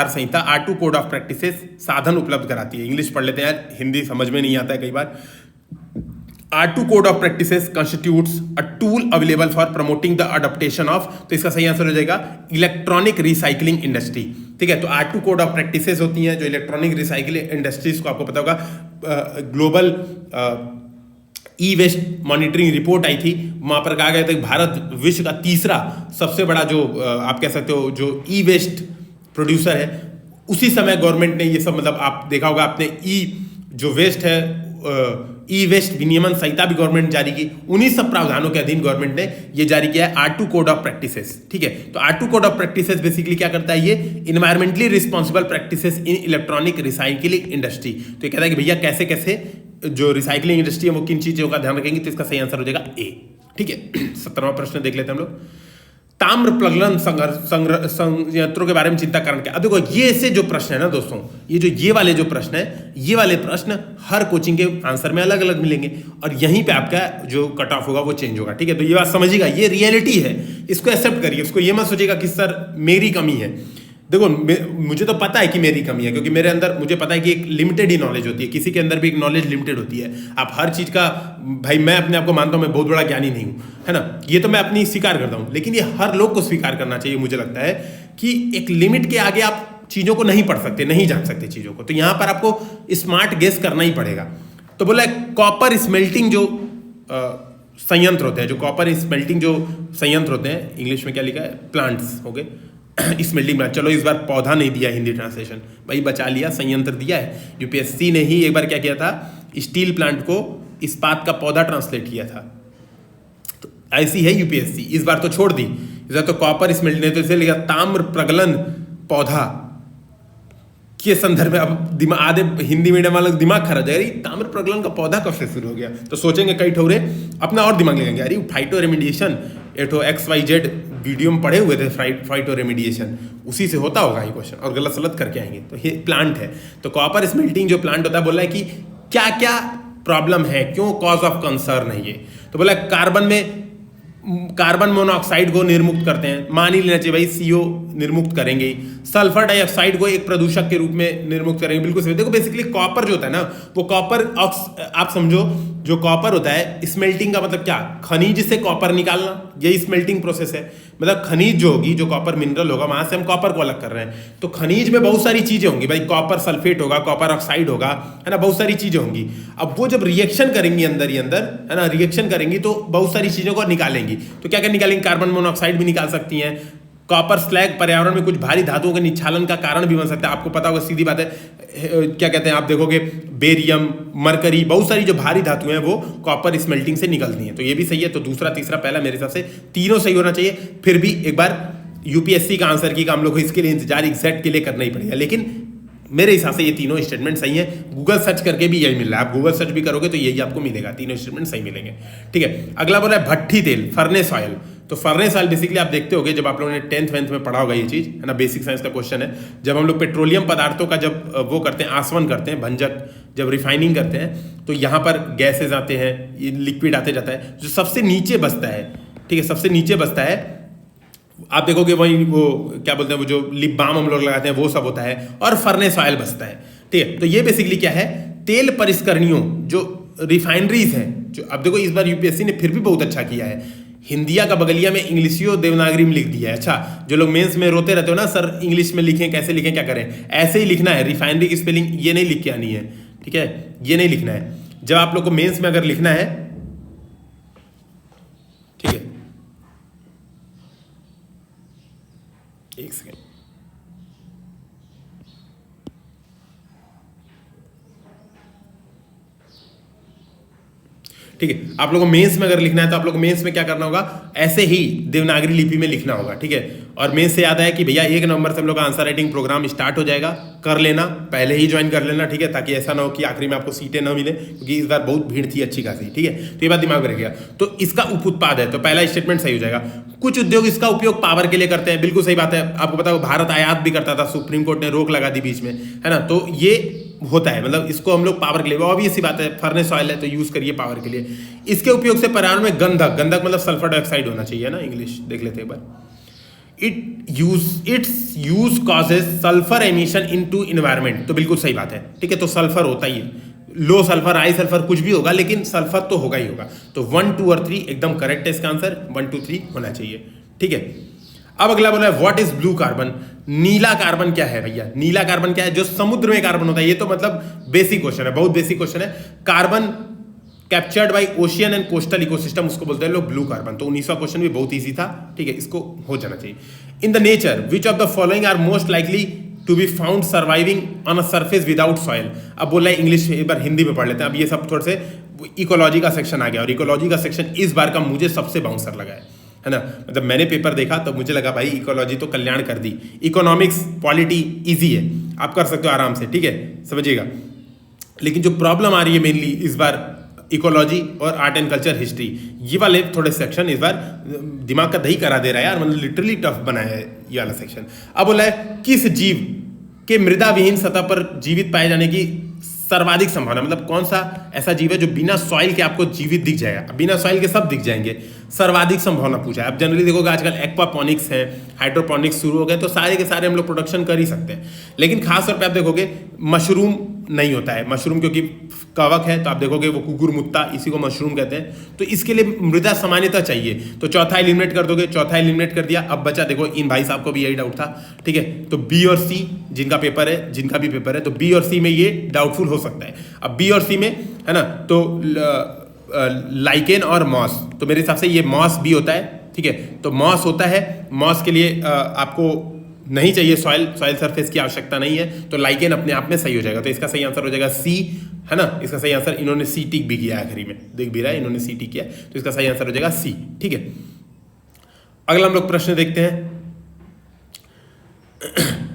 संहिता, R2 कोड ऑफ प्रैक्टिसेस साधन उपलब्ध कराती है। इंग्लिश पढ़ लेते हैं यार, हिंदी समझ में नहीं आता है कई बार। R2 code of practices constitutes a tool available for promoting the adaptation of, तो इसका सही आंसर हो जाएगा इलेक्ट्रॉनिक रिसाइकलिंग इंडस्ट्री, ठीक है। तो R2 कोड ऑफ प्रैक्टिसेस होती हैं जो इलेक्ट्रॉनिक रिसाइकलिंग इंडस्ट्रीज को, आपको पता होगा global e waste monitoring report आई थी, वहां पर कहा गया था कि भारत विश्व का तीसरा सबसे बड़ा जो आप कह सकते हो जो ई वेस्ट प्रोड्यूसर है। उसी समय गवर्नमेंट ने ये सब, मतलब आप देखा होगा आपने, जो वेस्ट है ई वेस्ट विनियमन संहिता भी गवर्नमेंट जारी की। उन्हीं सब प्रावधानों के अधीन गवर्नमेंट ने ये जारी किया है R2 कोड ऑफ प्रैक्टिसेस, ठीक है। तो R2 code of practices basically क्या करता है, ये इन्वायरमेंटली रिस्पॉन्सिबल प्रैक्टिसेस इन इलेक्ट्रॉनिक रिसाइकलिंग इंडस्ट्री। तो ये कहता है कि भैया कैसे कैसे जो रिसाइकलिंग इंडस्ट्री है वो किन चीजों का ध्यान रखेंगे, तो इसका सही आंसर हो जाएगा ए, ठीक है। 17वां प्रश्न देख लेते हैं हम लोग, ताम्र प्रगलन संयंत्रों के बारे में चिंता कारण क्या। अब देखो ये ऐसे जो प्रश्न है ना दोस्तों, ये वाले जो प्रश्न है, ये वाले प्रश्न हर कोचिंग के आंसर में अलग अलग मिलेंगे और यहीं पे आपका जो कट ऑफ होगा वो चेंज होगा, ठीक है। तो ये बात समझिएगा, ये रियलिटी है, इसको एक्सेप्ट करिए, इसको ये मत सोचिएगा कि सर मेरी कमी है। देखो मुझे तो पता है कि मेरी कमी है, क्योंकि मेरे अंदर मुझे पता है कि एक लिमिटेड ही नॉलेज होती है, किसी के अंदर भी एक नॉलेज लिमिटेड होती है। आप हर चीज़ का, भाई मैं अपने आप को मानता हूँ मैं बहुत बड़ा ज्ञानी नहीं हूँ, है ना, ये तो मैं अपनी स्वीकार करता हूँ, लेकिन ये हर लोग को स्वीकार करना चाहिए। मुझे लगता है कि एक लिमिट के आगे आप चीज़ों को नहीं पढ़ सकते, नहीं जान सकते चीज़ों को, तो यहाँ पर आपको स्मार्ट गेस करना ही पड़ेगा। तो बोला कॉपर स्मेल्टिंग जो संयंत्र होते हैं, जो कॉपर स्मेल्टिंग जो संयंत्र होते हैं, इंग्लिश में क्या लिखा है, प्लांट्स हो गए स्मेल्टिंग प्लांट। चलो इस बार पौधा नहीं दिया हिंदी ट्रांसलेशन, भाई बचा लिया, संयंत्र दिया है। यूपीएससी ने ही एक बार क्या किया था, स्टील प्लांट को इस्पात का पौधा ट्रांसलेट किया था। तो ऐसी है यूपीएससी, इस बार तो छोड़ दी, इस बार तो कॉपर स्मेल्टिंग ने तो इसे लिखा ताम्र प्रगलन पौधा के संदर्भ में। अब आधे हिंदी मीडियम वालों दिमाग खराब जाएगा, ताम्र प्रगलन का पौधा कब से शुरू हो गया, तो सोचेंगे कई ठौरे, अपना और दिमाग लगाएंगे, अरे फाइटो रेमिडिएशन एटो XYZ वीडियो में पढ़े हुए थे, फाइटो रेमिडिएशन, उसी से होता होगा ये क्वेश्चन, और गलत सलत करके आएंगे। तो ये प्लांट है, तो कॉपर स्मेल्टिंग जो प्लांट होता है, बोला है कि क्या क्या प्रॉब्लम है, क्यों कॉज ऑफ कंसर्न है ये। तो बोला कार्बन मोनोऑक्साइड को निर्मुक्त करते हैं, मान ही लेना चाहिए भाई CO निर्मुक्त करेंगे ही, सल्फर डाइऑक्साइड को एक प्रदूषक के रूप में निर्मुक्त करेंगे, बिल्कुल सही। देखो बेसिकली कॉपर जो होता है ना, वो कॉपर आप समझो, जो कॉपर होता है स्मेल्टिंग का मतलब क्या, खनिज से कॉपर निकालना, यही स्मेल्टिंग प्रोसेस है। मतलब खनिज जो होगी, जो कॉपर मिनरल होगा, वहां से हम कॉपर को अलग कर रहे हैं। तो खनिज में बहुत सारी चीजें होंगी भाई, कॉपर सल्फेट होगा, कॉपर ऑक्साइड होगा, है ना, बहुत सारी चीजें होंगी। अब वो जब रिएक्शन करेंगी अंदर ही अंदर, है ना, रिएक्शन करेंगी तो बहुत सारी चीजों को निकालेंगी। तो क्या क्या निकालेंगे, कार्बन मोनोऑक्साइड भी निकाल सकती हैं, कॉपर स्लैग पर्यावरण में कुछ भारी धातुओं के निच्छालन का कारण भी बन सकता है। आपको पता होगा, सीधी बात है, क्या कहते हैं, आप देखोगे बेरियम, मरकरी, बहुत सारी जो भारी धातुएं हैं वो कॉपर स्मेल्टिंग से निकलती हैं। तो ये भी सही है। तो दूसरा, तीसरा, पहला, मेरे हिसाब से तीनों सही होना चाहिए। फिर भी एक बार यूपीएससी का आंसर की हम लोग को इसके लिए इंतजार एग्जैक्ट के लिए करना ही पड़ेगा, लेकिन मेरे हिसाब से ये तीनों स्टेटमेंट सही है। गूगल सर्च करके भी यही मिल रहा है, आप गूगल सर्च भी करोगे तो यही आपको मिलेगा, तीनों स्टेटमेंट सही मिलेंगे, ठीक है। अगला बोला है भट्ठी तेल, फर्नेस ऑयल। तो फर्नेस ऑयल बेसिकली आप देखते होगे, जब आप लोगों ने 10th 11th में पढ़ा होगा ये चीज़, है ना, बेसिक साइंस का क्वेश्चन है। जब हम लोग पेट्रोलियम पदार्थों का जब वो करते हैं, आसवन करते हैं, भंजक जब रिफाइनिंग करते हैं, तो यहाँ पर गैसेज आते हैं, ये लिक्विड आते जाता है, जो सबसे नीचे बसता है, ठीक है, सबसे नीचे बसता है, आप देखोगे वही वो क्या बोलते हैं, वो जो लिप बाम हम लोग लगाते हैं वो सब होता है, और फर्नेस ऑयल बसता है, ठीक है। तो ये बेसिकली क्या है, तेल परिष्करणियों जो रिफाइनरीज हैं, जो अब देखो इस बार यूपीएससी ने फिर भी बहुत अच्छा किया है, हिंदिया का बगलिया में इंग्लिशियो देवनागरी में लिख दिया है। अच्छा, जो लोग मेंस में रोते रहते हो ना, सर इंग्लिश में लिखें, कैसे लिखें, क्या करें, ऐसे ही लिखना है, रिफाइनरी की स्पेलिंग ये नहीं लिख के आनी है, ठीक है, ये नहीं लिखना है। जब आप लोग को मेंस में अगर लिखना है, ठीक है, एक सेकेंड, ठीक है, आप लोगों को मेंस में अगर लिखना है तो आप लोग को मेंस में क्या करना होगा, ऐसे ही देवनागरी लिपि में लिखना होगा, ठीक है। और मेंस से याद आया कि भैया 1 नवंबर से हम लोग का आंसर राइटिंग प्रोग्राम स्टार्ट हो जाएगा, कर लेना, पहले ही ज्वाइन कर लेना, ठीक है, ताकि ऐसा ना हो कि आखिरी में आपको सीटें ना मिले, क्योंकि इस बार बहुत भीड़ थी अच्छी खासी, ठीक है। तो ये बात दिमाग में रखिएगा। तो इसका उप उत्पाद है, तो पहला स्टेटमेंट सही हो जाएगा। कुछ उद्योग इसका उपयोग पावर के लिए करते हैं, बिल्कुल सही बात है। आपको पता है भारत आयात भी करता था, सुप्रीम कोर्ट ने रोक लगा दी बीच में, है ना। तो ये होता है, मतलब इसको हम लोग पावर के लिए, ऑब्वियस सी बात है, फर्नेस ऑयल है तो यूज करिए पावर के लिए। इसके उपयोग से पर्यावरण में गंधक, गंधक मतलब सल्फर डाइऑक्साइड होना चाहिए ना, इंग्लिश देख लेते हैं एक बार। Its use causes sulphur emission into environment, तो बिल्कुल सही बात है, ठीक है। तो सल्फर होता ही है, लो सल्फर हाई सल्फर कुछ भी होगा, लेकिन सल्फर तो होगा ही होगा। तो 1, 2 और 3 एकदम करेक्ट है, इसका आंसर 1, 2, 3 होना चाहिए, ठीक है। अब अगला बोला है what is blue carbon, Neela carbon क्या है भैया, नीला कार्बन क्या है, जो समुद्र में कार्बन होता है। ये तो मतलब बेसिक क्वेश्चन है, बहुत बेसिक क्वेश्चन है। Carbon captured by ocean and coastal ecosystem, उसको बोलते हैं लोग ब्लू कार्बन। तो 19वां क्वेश्चन भी बहुत इजी था, ठीक है, इसको हो जाना चाहिए। In the nature which of the following are most likely to be found surviving on a surface without soil. अब बोला है इंग्लिश, एक बार हिंदी में पढ़ लेते हैं। अब ये सब थोड़े से इकोलॉजी का सेक्शन आ गया, और इकोलॉजी का सेक्शन इस बार का मुझे सबसे बाउंसर लगा है ना। मतलब मैंने पेपर देखा तो मुझे लगा भाई इकोलॉजी तो कल्याण कर दी। इकोनॉमिक्स पॉलिटी इजी है, आप कर सकते हो आराम से, ठीक है, समझिएगा। लेकिन जो प्रॉब्लम आ रही है मेनली इस बार इकोलॉजी और आर्ट एंड कल्चर हिस्ट्री, ये वाले थोड़े सेक्शन इस बार दिमाग का दही करा दे रहा है यार, मतलब लिटरली टफ बनाया है ये वाला सेक्शन। अब बोला है किस जीव के मृदा विहीन सतह पर जीवित पाए जाने की सर्वाधिक संभावना, मतलब कौन सा ऐसा जीव है जो बिना सॉइल के आपको जीवित दिख जाएगा। बिना सॉइल के सब दिख जाएंगे, सर्वाधिक संभावना पूछा है। अब जनरली देखोगे आजकल एक्वापॉनिक्स है, हाइड्रोपॉनिक्स शुरू हो गए, तो सारे के सारे हम लोग प्रोडक्शन कर ही सकते हैं। लेकिन खास तौर पे आप देखोगे मशरूम नहीं होता है, मशरूम क्योंकि कवक है, तो आप देखोगे वो कुकुरमुत्ता, इसी को मशरूम कहते हैं। तो इसके लिए मृदा सामान्यता चाहिए, तो चौथा एलिमिनेट कर दोगे, चौथा एलिमिनेट कर दिया। अब बचा, देखो इन भाई साहब को भी यही डाउट था, ठीक है। तो बी और सी जिनका पेपर है, जिनका भी पेपर है, तो बी और सी में ये डाउटफुल हो सकता है। अब बी और सी में है ना, तो लाइकेन और मॉस, तो मेरे हिसाब से ये मॉस भी होता है, ठीक है। तो मॉस होता है, मॉस के लिए आपको नहीं चाहिए सॉइल सरफेस की आवश्यकता नहीं है, तो लाइकेन अपने आप में सही हो जाएगा। तो इसका सही आंसर हो जाएगा सी, है ना। इसका सही आंसर, इन्होंने सी टिक भी किया आखिरी में, देख भी रहा है, इन्होंने सी टिक किया, तो इसका सही आंसर हो जाएगा सी, ठीक है। अगला हम लोग प्रश्न देखते हैं।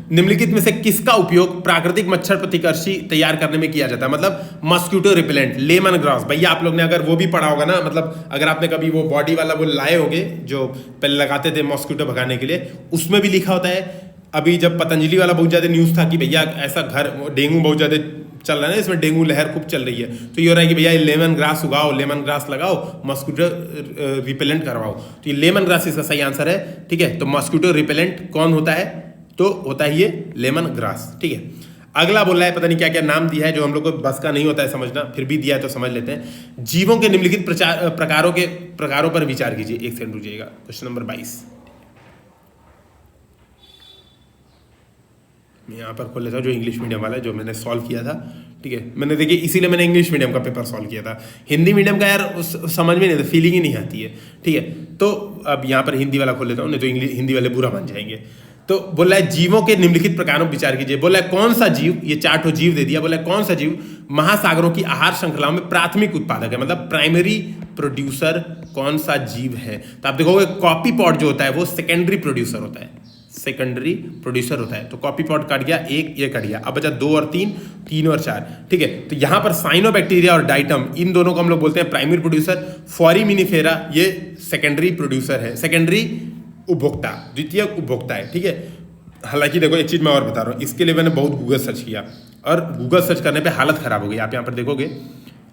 निम्नलिखित में से किसका उपयोग प्राकृतिक मच्छर प्रतिकर्षी तैयार करने में किया जाता है, मतलब मॉस्किटो रिपेलेंट, लेमन ग्रास। भैया आप लोग ने अगर वो भी पढ़ा होगा ना, मतलब अगर आपने कभी वो बॉडी वाला वो लाए होंगे जो पहले लगाते थे मॉस्किटो भगाने के लिए, उसमें भी लिखा होता है। अभी जब पतंजलि वाला बहुत ज्यादा न्यूज था कि भैया ऐसा घर डेंगू बहुत ज्यादा चल रहा है ना, इसमें डेंगू लहर खूब चल रही है, तो ये हो रहा है कि भैया लेमन ग्रास उगाओ, लेमन ग्रास लगाओ, मॉस्किटो रिपेलेंट करवाओ। तो ये लेमन ग्रास इसका सही आंसर है, ठीक है। तो मॉस्किटो रिपेलेंट कौन होता है, तो होता है ये लेमन ग्रास, ठीक है। अगला बोल रहा है, पता नहीं क्या क्या नाम दिया है जो हम लोग को बस का नहीं होता है समझना, फिर भी दिया है तो समझ लेते हैं। जीवों के निम्नलिखित प्रकारों पर विचार कीजिए। एक सेकंड रुकिएगा, क्वेश्चन नंबर 22 मैं यहाँ पर खोल लेता हूँ, जो इंग्लिश मीडियम वाला है, जो मैंने सॉल्व किया था, ठीक है। मैंने देखिए इसीलिए मैंने इंग्लिश मीडियम का पेपर सॉल्व किया था, हिंदी मीडियम का यार समझ में नहीं आता, फीलिंग ही नहीं आती है, ठीक है। तो अब यहाँ पर हिंदी वाला खोल लेता हूँ, नहीं तो इंग्लिश हिंदी वाले बुरा मान जाएंगे। तो बोला है जीवों के निम्नलिखित प्रकारों पर विचार कीजिए। बोला है कौन सा जीव, ये 4 जीव दे दिया, बोला है कौन सा जीव महासागरों की आहार श्रृंखलाओं में प्राथमिक उत्पादक है, मतलब प्राइमरी प्रोड्यूसर कौन सा जीव है। तो आप देखोगे कॉपीपॉड जो होता है वो सेकेंडरी प्रोड्यूसर होता है, सेकेंडरी प्रोड्यूसर होता है। तो कॉपीपॉड कट गया, एक ये कट गया, अब बचा 2 और 3, 3 और 4, ठीक है। तो यहां पर साइनोबैक्टीरिया और डाइटम, इन दोनों को हम लोग बोलते हैं प्राइमरी प्रोड्यूसर। फॉरीमिनिफेरा ये सेकेंडरी प्रोड्यूसर है, सेकेंडरी उपभोक्ता, द्वितीय उपभोक्ता है, ठीक है। हालांकि देखो एक चीज मैं और बता रहा हूँ, इसके लिए मैंने बहुत गूगल सर्च किया, और गूगल सर्च करने पे हालत खराब हो गई। आप यहाँ पर देखोगे,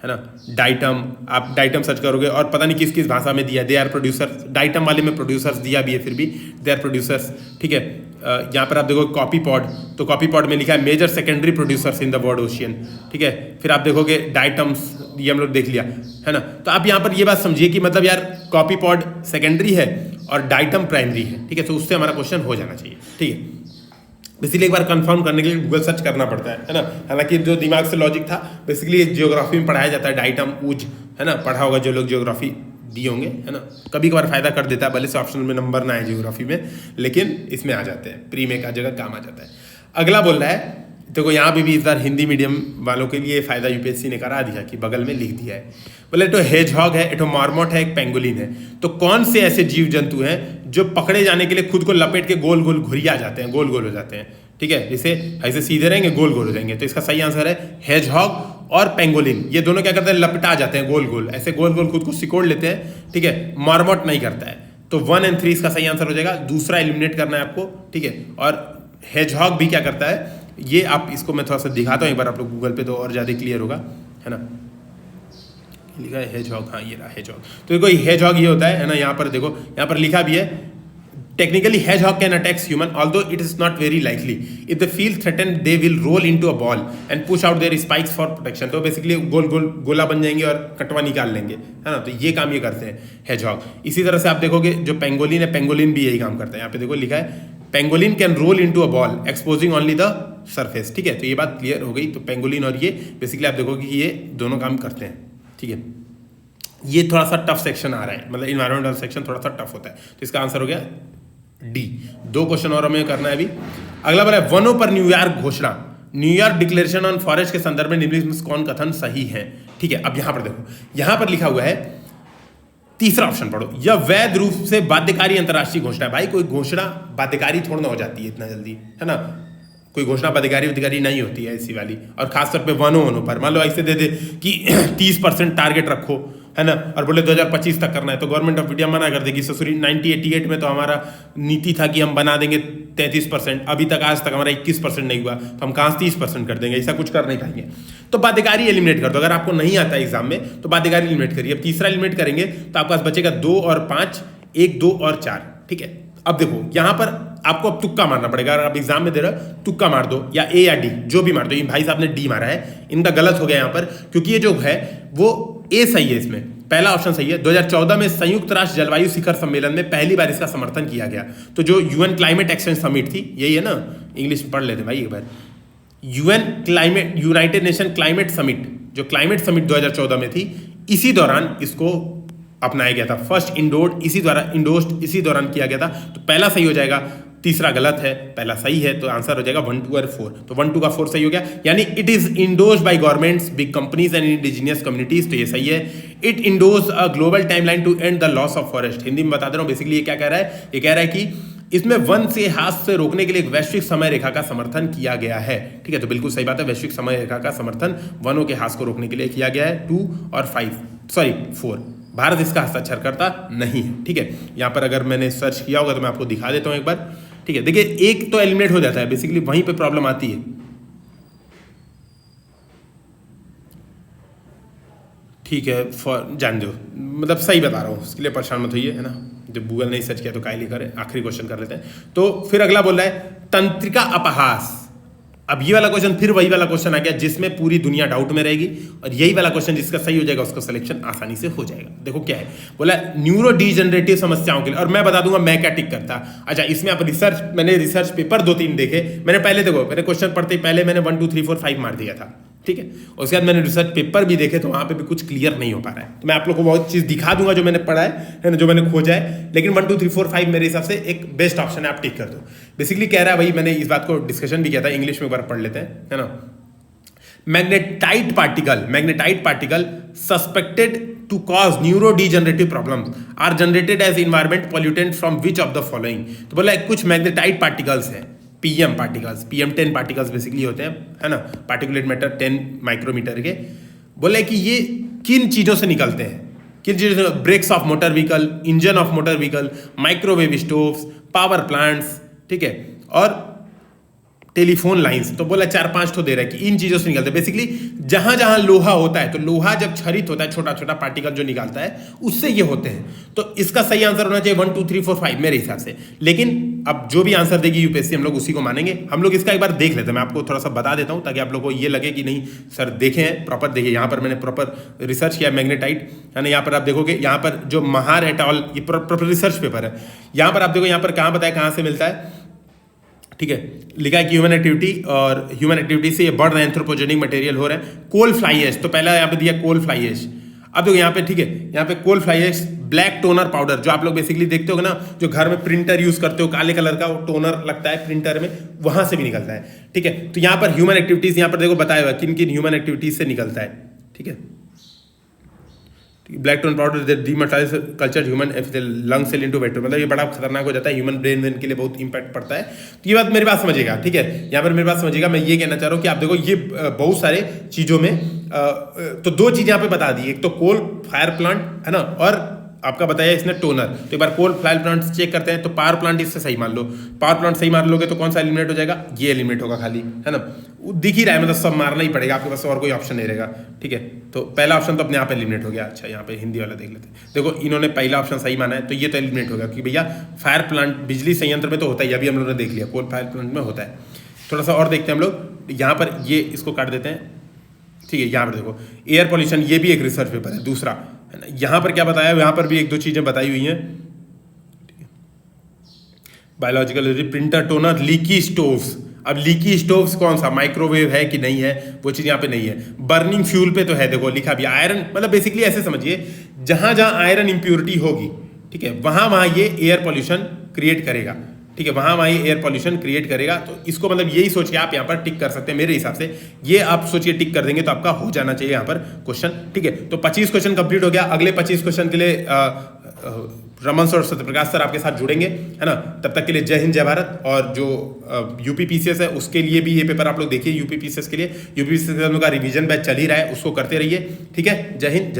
है ना, डाइटम, आप डाइटम सर्च करोगे और पता नहीं किस किस भाषा में दिया, दे आर प्रोड्यूसर्स, डाइटम वाले में प्रोड्यूसर्स दिया भी है, फिर भी दे आर प्रोड्यूसर्स, ठीक है। यहाँ पर आप देखोगे कॉपीपॉड, तो कॉपीपॉड में लिखा है major secondary producers in the world ocean, ठीक है। फिर आप देखोगे डाइटम्स, ये हम लोग देख लिया, है ना। तो आप यहाँ पर ये बात समझिए कि मतलब यार कॉपीपॉड सेकेंडरी है और डाइटम प्राइमरी है, ठीक है। तो उससे हमारा क्वेश्चन हो जाना चाहिए, ठीक है। बेसिकली एक बार कंफर्म करने के लिए गूगल सर्च करना पड़ता है ना। हालांकि जो दिमाग से लॉजिक था बेसिकली जियोग्राफी में पढ़ाया जाता है, डाइटम ऊज है ना, पढ़ा होगा जो लोग जियोग्राफी दिए होंगे है ना। कभी कभार फायदा कर देता है, भले से ऑप्शनल में नंबर ना आए जियोग्राफी में, लेकिन इसमें आ जाते हैं, प्री में का जगह काम आ जाता है। अगला बोल रहा है, देखो यहाँ पे भी इस बार हिंदी मीडियम वालों के लिए फायदा यूपीएससी ने करा दिया कि बगल में लिख दिया है। बोले तो हेजहॉग है, एक मार्मोट है, एक पेंगोलिन है। तो कौन से ऐसे जीव जंतु हैं जो पकड़े जाने के लिए खुद को लपेट के गोल गोल घुरिया जाते हैं, गोल गोल हो जाते हैं, ठीक है, जैसे ऐसे सीधे रहेंगे गोल गोल हो जाएंगे। तो इसका सही आंसर है हेजहॉग और पेंगोलिन। ये दोनों क्या करते हैं, लपटा जाते हैं गोल गोल, ऐसे गोल गोल खुद को सिकोड़ लेते हैं, ठीक है। मार्मोट नहीं करता है। तो 1 और 3 इसका सही आंसर हो जाएगा। दूसरा एलिमिनेट करना है आपको, ठीक है। और हेजहॉग भी क्या करता है, ये आप इसको मैं थोड़ा सा दिखाता हूँ एक बार आप लोग गूगल पे, तो और ज़्यादा क्लियर होगा, है ना। लिखा है हेजहॉग, हाँ ये रहा हेजहॉग। तो देखो हेजहॉग ये होता है ना, यहाँ पर देखो, यहाँ पर लिखा भी है, technically hedgehog can attack human, although it is not very likely. If they feel threatened, they will roll into a ball and push out their spikes for protection. तो बेसिकली गोल गोल गोला बन जाएंगे और कटवा निकाल लेंगे, है ना। तो ये काम ये करते हैं hedgehog। इसी तरह से आप देखोगे जो पेंगोलिन है, पेंगोलिन भी यही काम करता है। यहाँ पे देखो लिखा है pangolin can roll into a ball exposing only the surface, ठीक है। तो ये बात क्लियर हो गई। तो पेंगोलिन और ये बेसिकली आप देखोगे कि ये दोनों काम करते हैं, ठीक है। ये थोड़ा सा टफ सेक्शन आ रहा है, मतलब इन्वायरमेंटल सेक्शन थोड़ा सा टफ होता है। तो इसका आंसर हो गया डी। 2 क्वेश्चन और हमें करना है अभी। अगला बोला है वनों पर न्यूयॉर्क घोषणा, न्यूयॉर्क डिक्लेरेशन ऑन फॉरेस्ट के संदर्भ में निम्नलिखित में कौन कथन सही है, ठीक है। अब यहां पर देखो, यहां पर लिखा हुआ है, तीसरा ऑप्शन पढ़ो, यह वैध रूप से बाध्यकारी अंतर्राष्ट्रीय घोषणा है। भाई कोई घोषणा बाध्यकारी थोड़ा ना हो जाती है इतना जल्दी, है ना। कोई घोषणा बाध्यकारी नहीं होती है ऐसी वाली, और खासतौर पे वनों पर। मान लो ऐसे दे दे कि 30% टारगेट रखो, है ना, और बोले 2025 तक करना है, तो गवर्नमेंट ऑफ इंडिया मना कर देगी। ससुरी 1988 में तो हमारा नीति था कि हम बना देंगे 33%, अभी तक आज तक हमारा 21% नहीं हुआ, तो हम कहाँ 30% कर देंगे, ऐसा कुछ कर नहीं पाएंगे। तो बाध्यकारी एलिमिनेट कर दो। अगर आपको नहीं आता एग्जाम में तो बाध्यकारी एलिमिनेट करिए। अब तीसरा एलिमिनेट करेंगे तो आपके पास बचेगा 2 और 5, 1, 2 और 4, ठीक है। अब देखो यहाँ पर आपको अब तुक्का मारना पड़ेगा। अगर आप एग्जाम में दे रहे हो तुक्का मार दो, या ए या डी, जो भी मार दो। भाई साहब ने डी मारा है, इनका गलत हो गया यहाँ पर, क्योंकि ये जो है वो ए सही है। इसमें पहला ऑप्शन सही है। 2014 में संयुक्त राष्ट्र जलवायु शिखर सम्मेलन में पहली बार इसका समर्थन किया गया। तो जो यूएन क्लाइमेट एक्शन समिट थी, यही है ना, इंग्लिश पढ़ लेते भाई एक बार। यूनाइटेड नेशन क्लाइमेट समिट, जो क्लाइमेट समिट 2014 में थी, इसी दौरान इसको अपनाया गया था। फर्स्ट इंडोर्ड इसी दौरान किया गया था। तो पहला सही हो जाएगा, तीसरा गलत है, पहला सही है। तो आंसर हो जाएगा 1, 2 और 4। तो 1, 2 का 4 सही हो गया। यानी it is endorsed by governments, big companies and indigenous communities, तो ये सही है। It endorse a global timeline to end the loss of forest. Hindi में बता दे रहा हूं, बेसिकली ये क्या कह रहा है, ये कह रहा है कि इसमें वन से हाथ से रोकने के लिए एक वैश्विक समय रेखा का समर्थन किया गया है, ठीक है। तो बिल्कुल सही बात है, वैश्विक समय रेखा का समर्थन वनों के हाथ को रोकने के लिए किया गया है। 2 और 4, भारत इसका हस्ताक्षर करता नहीं है, ठीक है। यहाँ पर अगर मैंने सर्च किया होगा तो मैं आपको दिखा देता हूँ एक बार, ठीक है। देखिए एक तो एलिमिनेट हो जाता है, बेसिकली वहीं पे प्रॉब्लम आती है, ठीक है। जान दो, मतलब सही बता रहा हूँ, उसके लिए परेशान मत होइए, है ना। जब गूगल नहीं सर्च किया तो काहे करे। आखिरी क्वेश्चन कर लेते हैं। तो फिर अगला बोल रहा है तंत्रिका अपहास। अब ये वाला क्वेश्चन फिर वही वाला क्वेश्चन आ गया जिसमें पूरी दुनिया डाउट में रहेगी, और यही वाला क्वेश्चन जिसका सही हो जाएगा उसका सिलेक्शन आसानी से हो जाएगा। देखो क्या है, बोला न्यूरो डिजनरेटिव समस्याओं के लिए, और मैं बता दूंगा मैं क्या टिक करता। अच्छा, इसमें आप मैंने रिसर्च पेपर 2-3 देखे। मैंने पहले देखो, मैंने क्वेश्चन पढ़ते ही पहले मैंने 1, 2, 3, 4, 5 मार दिया था, ठीक है। उसके बाद मैंने रिसर्च पेपर भी देखे, तो वहां पे भी कुछ क्लियर नहीं हो पा रहा है। तो मैं आप लोग को बहुत चीज दिखा दूंगा जो मैंने पढ़ा है ना, जो मैंने खोजा है। लेकिन 1, 2, 3, 4, 5 मेरे हिसाब से एक बेस्ट ऑप्शन है, आप टिक कर दो। बेसिकली कह रहा है भाई, मैंने इस बात को डिस्कशन भी किया था, इंग्लिश में एक बार पढ़ लेते हैं, है ना। Magnetite particle suspected to cause neurodegenerative problems are generated as environment pollutant from which of the following. तो बोला कुछ मैग्नेटाइट पार्टिकल्स हैं, PM particles, PM10 particles basically होते हैं, है ना, पार्टिकुलेट मैटर 10 माइक्रोमीटर के। बोले कि ये किन चीज़ों से निकलते हैं, किन चीज़ों से, brakes of motor vehicle, engine of motor vehicle, microwave stoves, power plants, ठीक है, और टेलीफोन लाइंस। तो बोला 4-5 तो दे रहा है कि इन चीजों से निकलते हैं। बेसिकली जहां जहां लोहा होता है, तो लोहा जब क्षरित होता है, छोटा छोटा पार्टिकल जो निकलता है, उससे ये होते हैं। तो इसका सही आंसर होना चाहिए 1, 2, 3, 4, 5 मेरे हिसाब से। लेकिन अब जो भी आंसर देगी यूपीएससी, हम लोग उसी को मानेंगे। हम लोग इसका एक बार देख लेते हैं, मैं आपको थोड़ा सा बता देता हूं ताकि आप लोग को ये लगे कि नहीं सर देखे हैं प्रॉपर। देखिए यहाँ पर मैंने प्रॉपर रिसर्च किया मैग्नेटाइट, है ना। यहाँ पर आप देखोगे, यहाँ पर जो महार एट ऑल, ये प्रॉपर रिसर्च पेपर है। यहाँ पर आप देखो, यहाँ पर कहाँ बताया कहाँ से मिलता है, ठीक है, लिखा है कि ह्यूमन एक्टिविटी और ह्यूमन एक्टिविटी से ये बढ़ रहे हैं एंथ्रोपोजेनिक मटेरियल हो रहे हैं। कोल फ्लाई ऐश, तो पहला यहाँ पे दिया कोल फ्लाई ऐश। अब देखो यहाँ पे, ठीक है, यहाँ पे coal fly ash black toner powder, जो आप लोग बेसिकली देखते हो ना, जो घर में प्रिंटर यूज करते हो काले कलर का, वो टोनर लगता है प्रिंटर में, वहां से भी निकलता है। ठीक है, तो यहाँ पर ह्यूमन एक्टिविटीज यहाँ पर देखो बताया हुआ किन किन ह्यूमन एक्टिविटीज से निकलता है। ठीक है, black tone powder demetalise culture human lung cell into vector, मतलब ये बड़ा खतरनाक हो जाता है, ह्यूमन ब्रेन वेन के लिए बहुत इंपैक्ट पड़ता है। तो ये बात मेरी बात समझिएगा। ठीक है, यहाँ पर मेरी बात समझिएगा, मैं ये कहना चाह रहा हूँ कि आप देखो ये बहुत सारे चीजों में तो दो चीज यहाँ पे बता दी, एक तो कोल फायर प्लांट है ना, और आपका बताया इसने टोनर। तो एक बार कोल फायर प्लांट चेक करते हैं, तो पावर प्लांट इससे सही मान लो, पावर प्लांट सही मान लोगे तो कौन सा एलिमिनेट हो जाएगा, ये एलिमिनेट होगा खाली, है ना, दिख ही रहा है, मतलब सब मारना ही पड़ेगा, आपके पास और कोई ऑप्शन नहीं रहेगा। ठीक है, तो पहला ऑप्शन तो अपने आप एलिमिनेट हो गया। अच्छा, यहाँ पे हिंदी वाला देख लेते हैं, देखो इन्होंने पहला ऑप्शन सही माना है, तो ये तो एलिमिनेट होगा कि भैया फायर प्लांट बिजली संयंत्र में तो होता है, अभी हम लोगों ने देख लिया कोल फायर प्लांट में होता है। थोड़ा सा और देखते हैं हम लोग, यहाँ पर ये इसको काट देते हैं। ठीक है, यहाँ पर देखो एयर पॉल्यूशन, ये भी एक रिसर्च पेपर है दूसरा, है ना। यहाँ पर क्या बताया, यहाँ पर भी एक दो चीजें बताई हुई हैं। Biological printer toner leaky stoves, अब लीकी स्टोव्स कौन सा, माइक्रोवेव है कि नहीं है, वो चीज यहाँ पे नहीं है। बर्निंग फ्यूल पे तो है, देखो लिखा भी आयरन, मतलब बेसिकली ऐसे समझिए, जहां जहां आयरन इंप्योरिटी होगी, ठीक है, वहां वहां ये एयर पॉल्यूशन क्रिएट करेगा। ठीक है, वहां ये एयर पॉल्यूशन क्रिएट करेगा। तो इसको मतलब यही सोच के आप यहाँ पर टिक कर सकते हैं मेरे हिसाब से, ये आप सोचिए टिक कर देंगे तो आपका हो जाना चाहिए यहाँ पर क्वेश्चन। ठीक है, तो 25 क्वेश्चन कंप्लीट हो गया। अगले 25 क्वेश्चन के लिए रमन सर और सत्यप्रकाश सर आपके साथ जुड़ेंगे, है ना। तब तक के लिए जय हिंद जय भारत। और जो यूपी पीसीएस है उसके लिए भी ये पेपर आप लोग देखिए, यूपी पीसीएस के लिए, यूपी पीसीएस का रिवीजन बैच चल ही रहा है, उसको करते रहिए। ठीक है, जय हिंद जय भारत।